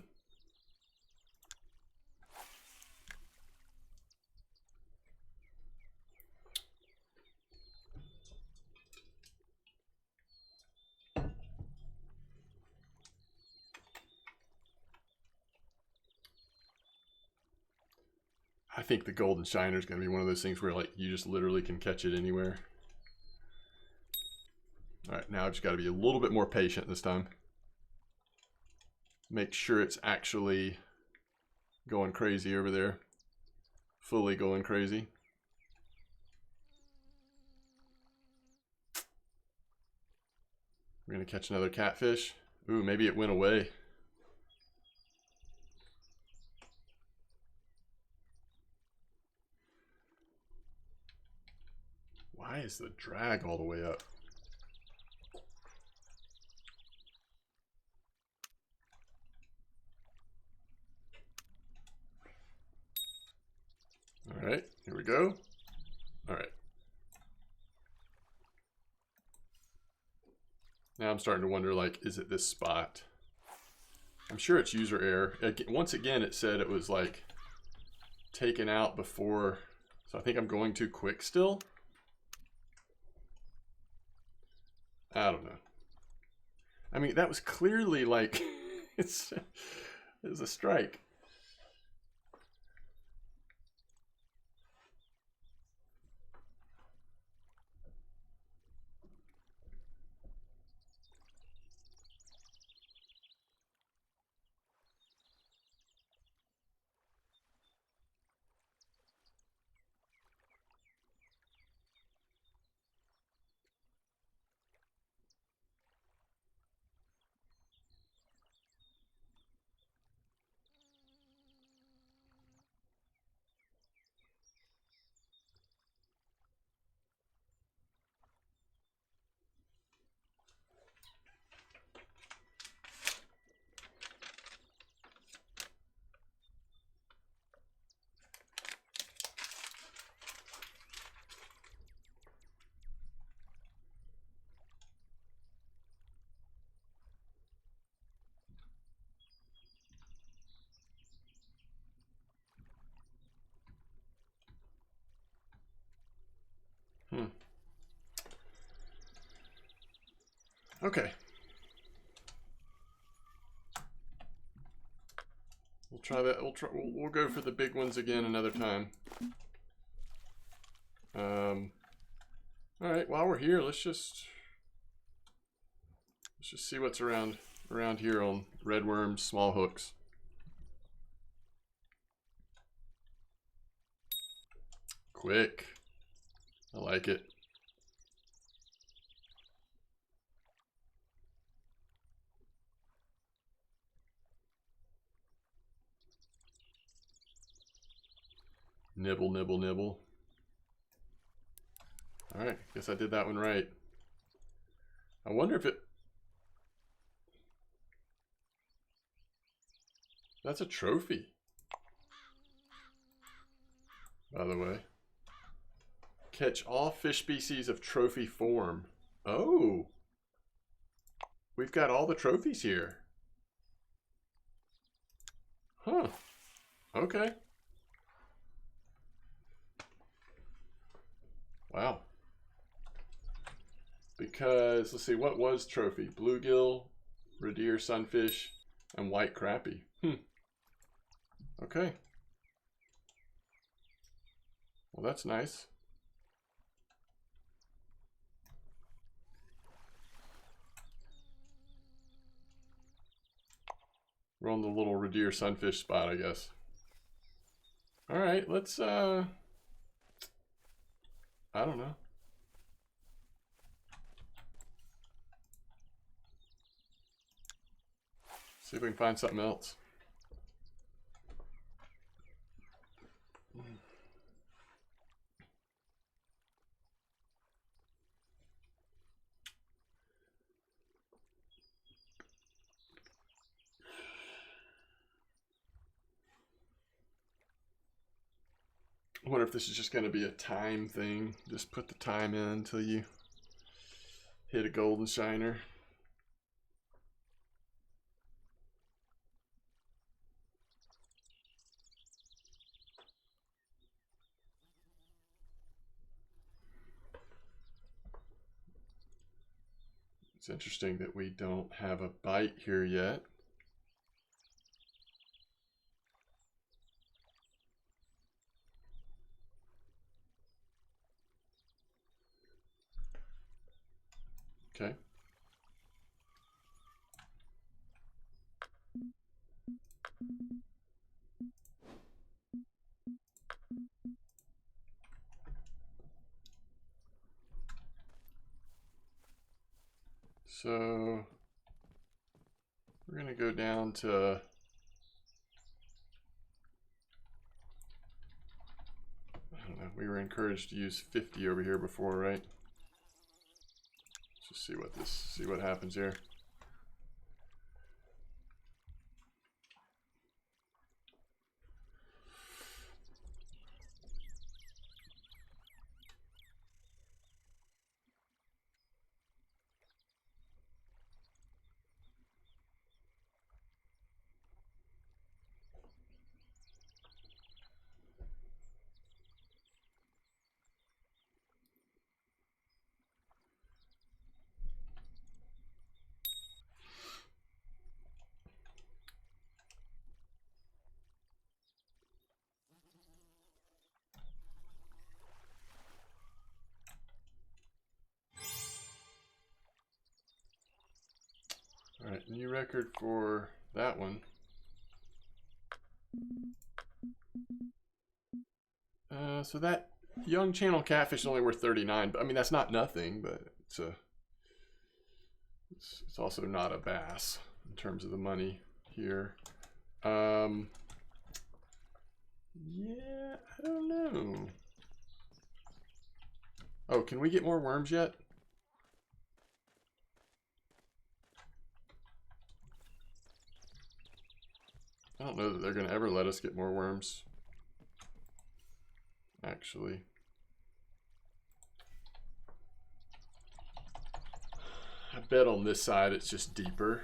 I think the golden shiner is going to be one of those things where like you just literally can catch it anywhere. All right, now I've just got to be a little bit more patient this time. Make sure it's actually going crazy over there. Fully going crazy. We're going to catch another catfish. Ooh, maybe it went away. Why is the drag all the way up? All right, here we go. All right. Now I'm starting to wonder, like, is it this spot? I'm sure it's user error. Once again, it said it was, like, taken out before. So I think I'm going too quick still. I don't know. I mean, that was clearly, like, it was a strike. Okay. We'll try that. We'll go for the big ones again another time. All right. While we're here, let's just see what's around here on red worms, small hooks. Quick. I like it. Nibble, nibble, nibble. All right, guess I did that one right. I wonder if it... That's a trophy, by the way. Catch all fish species of trophy form. Oh! We've got all the trophies here. Huh. Okay. Wow. Because, let's see, what was trophy? Bluegill, red deer, sunfish, and white crappie. Okay. Well, that's nice. We're on the little red deer sunfish spot, I guess. All right, let's, I don't know. See if we can find something else. I wonder if this is just going to be a time thing. Just put the time in until you hit a golden shiner. It's interesting that we don't have a bite here yet. Okay. So we're going to go down to I don't know. We were encouraged to use 50 over here before, right? Let's just see what happens here. All right, new record for that one. So that young channel catfish is only worth 39, but I mean that's not nothing, but it's also not a bass in terms of the money here. Yeah, I don't know. Oh, can we get more worms yet? I don't know that they're going to ever let us get more worms. Actually. I bet on this side it's just deeper.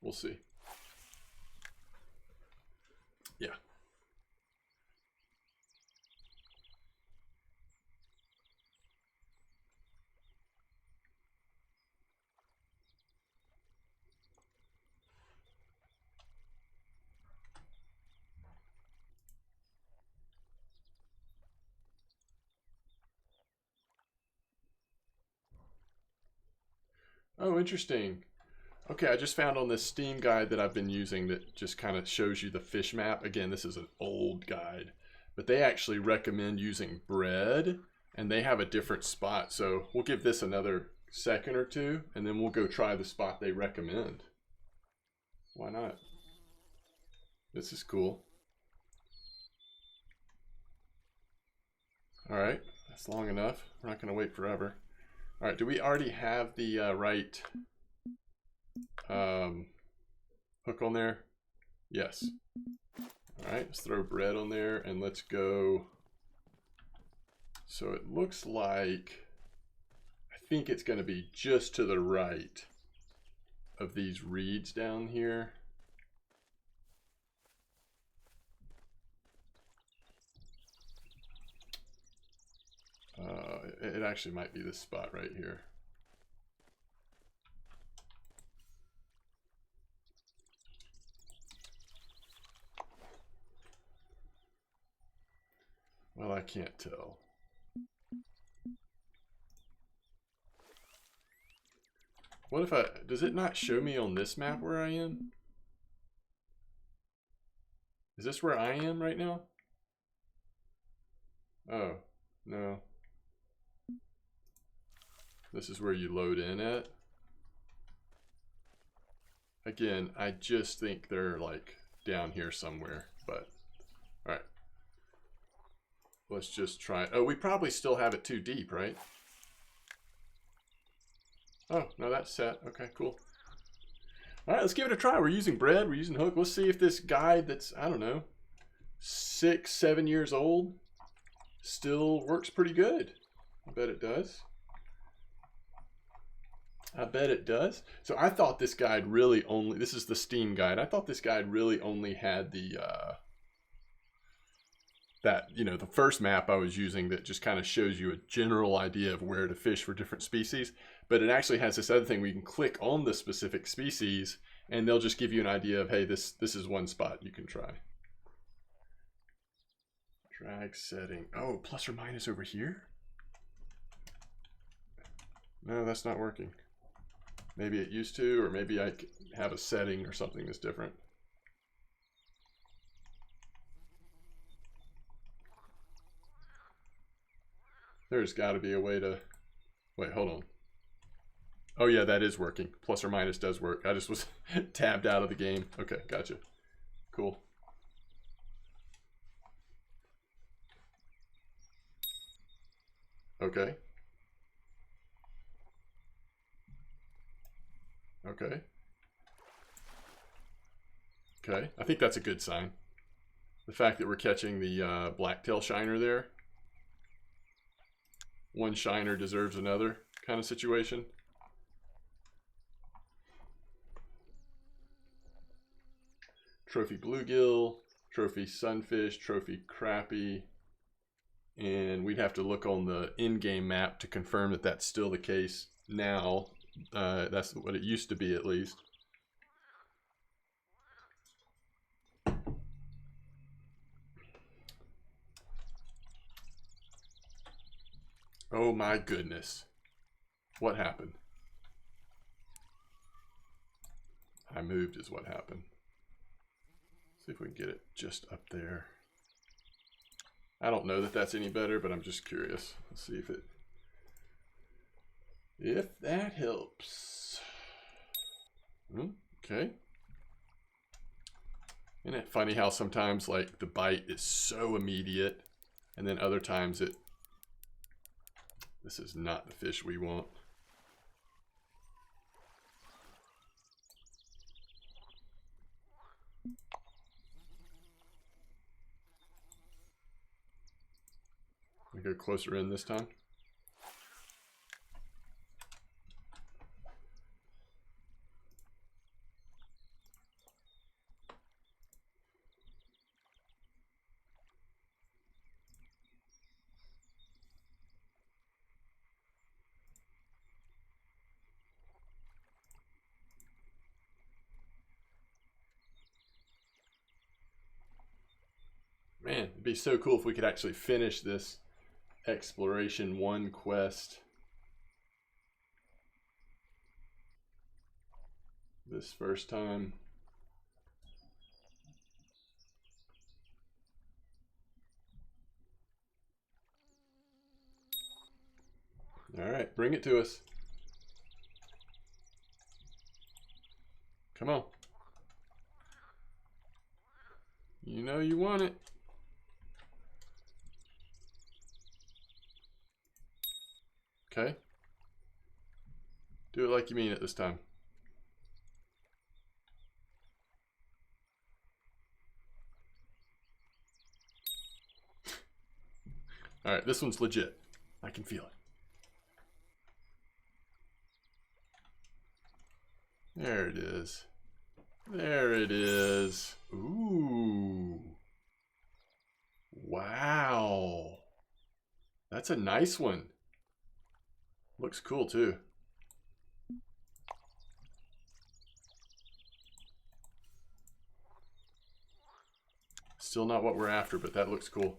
We'll see. Yeah. Oh, interesting. Okay, I just found on this Steam guide that I've been using that just kind of shows you the fish map. Again, this is an old guide, but they actually recommend using bread, and they have a different spot. So we'll give this another second or two, and then we'll go try the spot they recommend. Why not? This is cool. All right, that's long enough. We're not going to wait forever. All right, do we already have the right hook on there? Yes. All right, let's throw bread on there and let's go. So it looks like, I think it's going to be just to the right of these reeds down here. it actually might be this spot right here. Well, I can't tell. What if does it not show me on this map where I am? Is this where I am right now? Oh, no. This is where you load in at. Again, I just think they're like down here somewhere, but all right. Let's just try it. Oh, we probably still have it too deep, right? Oh, no, that's set. Okay, cool. All right, let's give it a try. We're using bread, we're using hook. Let's see if this guide that's, I don't know, 6, 7 years old still works pretty good. I bet it does. I bet it does. So I thought this guide really only, this is the Steam guide. I thought this guide really only had the, the first map I was using that just kind of shows you a general idea of where to fish for different species. But it actually has this other thing where you can click on the specific species and they'll just give you an idea of, hey, this is one spot you can try. Drag setting. Oh, plus or minus over here? No, that's not working. Maybe it used to, or maybe I have a setting or something that's different. There's got to be a way to... Wait, hold on. Oh yeah, that is working. Plus or minus does work. I just was tabbed out of the game. Okay, gotcha. Cool. Okay. Okay. Okay, I think that's a good sign. The fact that we're catching the blacktail shiner there. One shiner deserves another kind of situation. Trophy bluegill, trophy sunfish, trophy crappie. And we'd have to look on the in-game map to confirm that that's still the case now. That's what it used to be, at least. Oh my goodness. What happened? I moved is what happened. See if we can get it just up there. I don't know that that's any better, but I'm just curious. Let's see if that helps. Okay. Isn't it funny how sometimes like the bite is so immediate and then other times this is not the fish we want. We go closer in this time. Man, it'd be so cool if we could actually finish this Exploration 1 quest this first time. All right, bring it to us. Come on. You know you want it. Okay. Do it like you mean it this time. All right, this one's legit. I can feel it. There it is. There it is. Ooh. Wow. That's a nice one. Looks cool too. Still not what we're after, but that looks cool.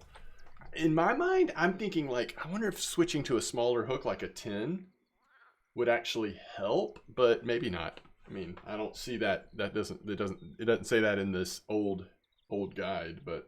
In my mind, I'm thinking like, I wonder if switching to a smaller hook like a 10 would actually help, but maybe not. I mean, I don't see that. It doesn't say that in this old guide, but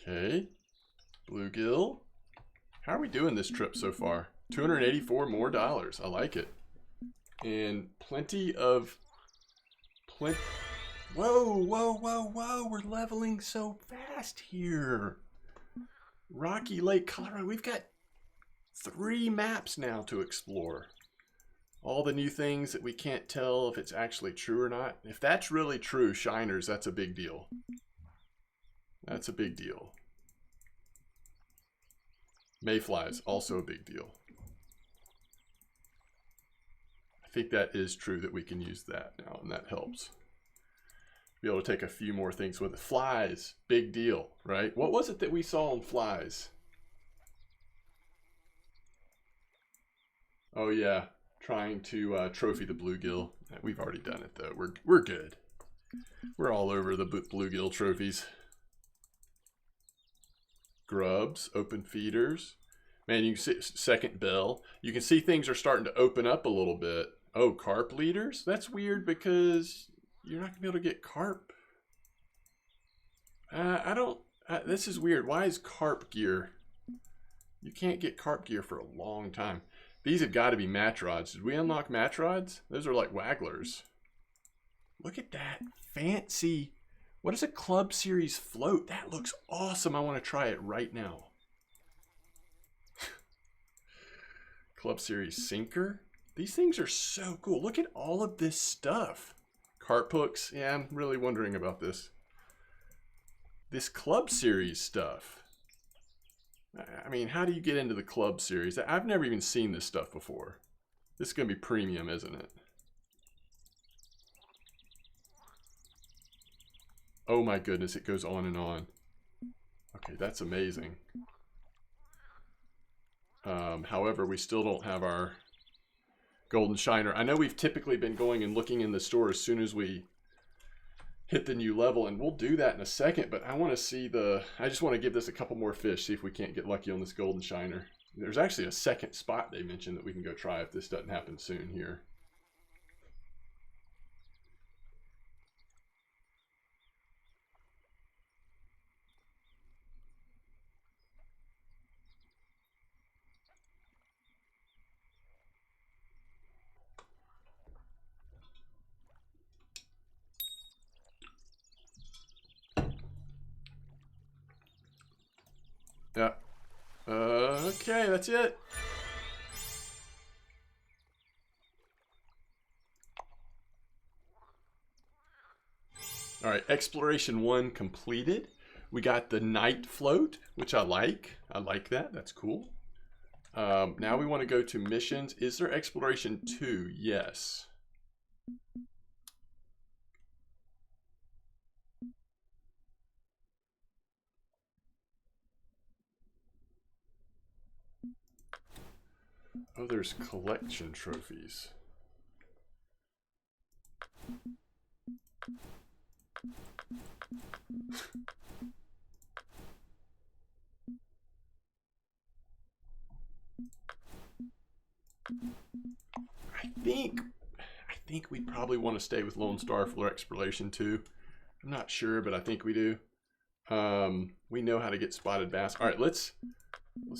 okay. Bluegill. How are we doing this trip so far? $284 more. I like it. And plenty of Whoa, whoa, whoa, whoa. We're leveling so fast here. Rocky Lake, Colorado. We've got 3 maps now to explore. All the new things that we can't tell if it's actually true or not. If that's really true, Shiners, that's a big deal. That's a big deal. Mayflies, also a big deal. I think that is true that we can use that now, and that helps. Be able to take a few more things with it. Flies, big deal, right? What was it that we saw in flies? Oh yeah, trying to trophy the bluegill. We've already done it though. We're good. We're all over the bluegill trophies. Grubs, open feeders. Man, you can see second bell. You can see things are starting to open up a little bit. Oh, carp leaders? That's weird because you're not gonna be able to get carp. This is weird. Why is carp gear? You can't get carp gear for a long time. These have got to be match rods. Did we unlock match rods? Those are like wagglers. Look at that. Fancy. What is a Club Series float? That looks awesome. I want to try it right now. Club Series sinker. These things are so cool. Look at all of this stuff. Carp hooks. Yeah, I'm really wondering about this. This Club Series stuff. I mean, how do you get into the Club Series? I've never even seen this stuff before. This is going to be premium, isn't it? Oh my goodness, it goes on and on. Okay, that's amazing. However, we still don't have our golden shiner. I know we've typically been going and looking in the store as soon as we hit the new level, and we'll do that in a second, but I want to see I just want to give this a couple more fish, see if we can't get lucky on this golden shiner. There's actually a second spot they mentioned that we can go try if this doesn't happen soon here. Yeah. Okay, that's it. All right, exploration 1 completed. We got the night float, which I like. I like that. That's cool. Now we want to go to missions. Is there exploration 2? Yes. Oh, there's collection trophies. I think we probably want to stay with Lone Star for exploration 2. I'm not sure, but I think we do. We know how to get spotted bass. All right, let's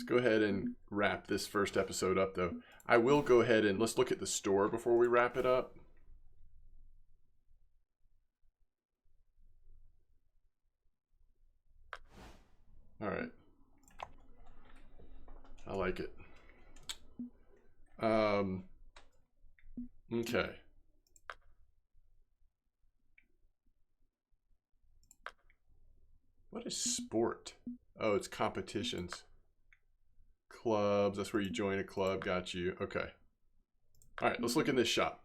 go ahead and wrap this first episode up, though. I will go ahead and let's look at the store before we wrap it up. All right. I like it. Okay. What is sport? Oh, it's competitions. Clubs, that's where you join a club. Got you. Okay. All right, let's look in this shop.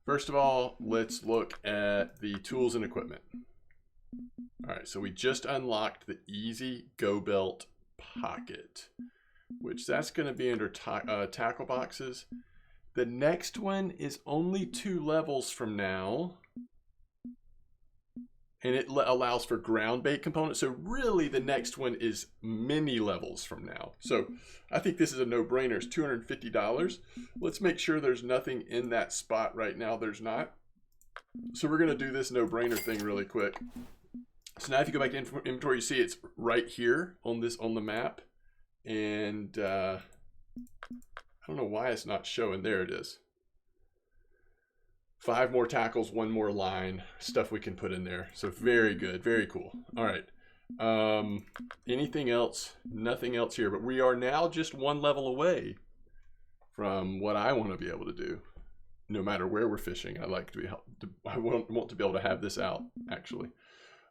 First of all, let's look at the tools and equipment. All right, so we just unlocked the Easy Go Belt Pocket, which that's going to be under tackle boxes. The next one is only 2 levels from now, and it allows for ground bait components. So really the next one is many levels from now. So I think this is a no-brainer. It's $250. Let's make sure there's nothing in that spot right now. There's not. So we're going to do this no-brainer thing really quick. So now if you go back to inventory, you see it's right here on the map. And I don't know why it's not showing. There it is. 5 more tackles, 1 more line, stuff we can put in there. So very good, very cool. All right. Anything else? Nothing else here, but we are now just 1 level away from what I want to be able to do. No matter where we're fishing, I want to be able to have this out, actually.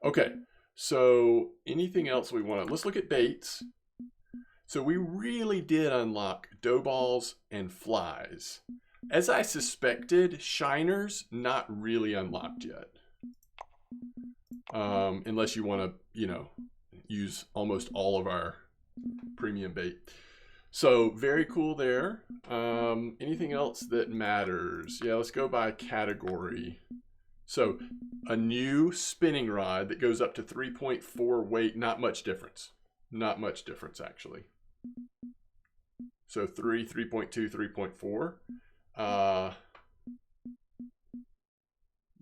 Okay, so anything else we want to, let's look at baits. So we really did unlock dough balls and flies. As I suspected, shiners not really unlocked yet. Unless you want to, use almost all of our premium bait. So very cool there. Anything else that matters? Yeah, let's go by category. So a new spinning rod that goes up to 3.4 weight, not much difference. Not much difference actually. So 3.2, 3.4.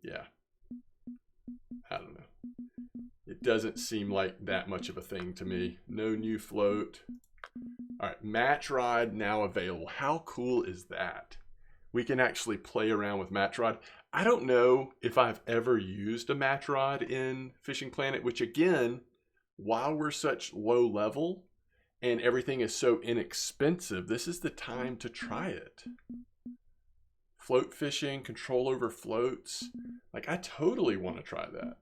Yeah, I don't know. It doesn't seem like that much of a thing to me. No new float. All right, match rod now available. How cool is that? We can actually play around with match rod. I don't know if I've ever used a match rod in Fishing Planet, which again, while we're such low level and everything is so inexpensive, this is the time to try it. Float fishing, control over floats. Like, I totally want to try that.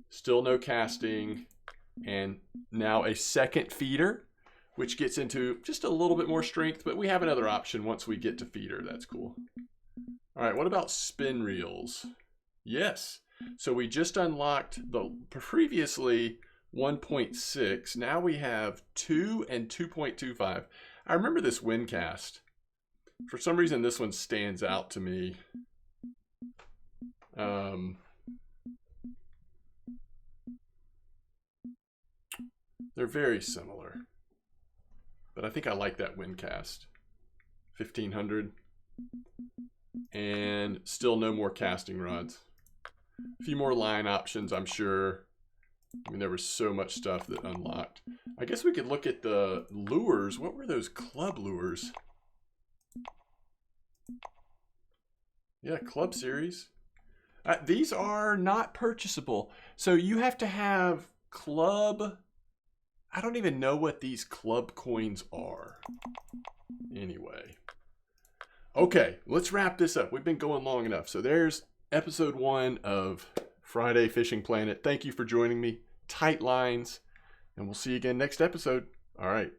Still no casting. And now a second feeder, which gets into just a little bit more strength, but we have another option once we get to feeder. That's cool. All right, what about spin reels? Yes. So we just unlocked the previously 1.6. Now we have 2 and 2.25. I remember this Windcast. For some reason, this one stands out to me. They're very similar. But I think I like that Windcast. 1500. And still no more casting rods. A few more line options, I'm sure. I mean, there was so much stuff that unlocked. I guess we could look at the lures. What were those club lures? Yeah, club series. These are not purchasable. So you have to have club. I don't even know what these club coins are. Anyway. Okay, let's wrap this up. We've been going long enough. So there's episode 1 of Friday Fishing Planet. Thank you for joining me. Tight lines. And we'll see you again next episode. All right.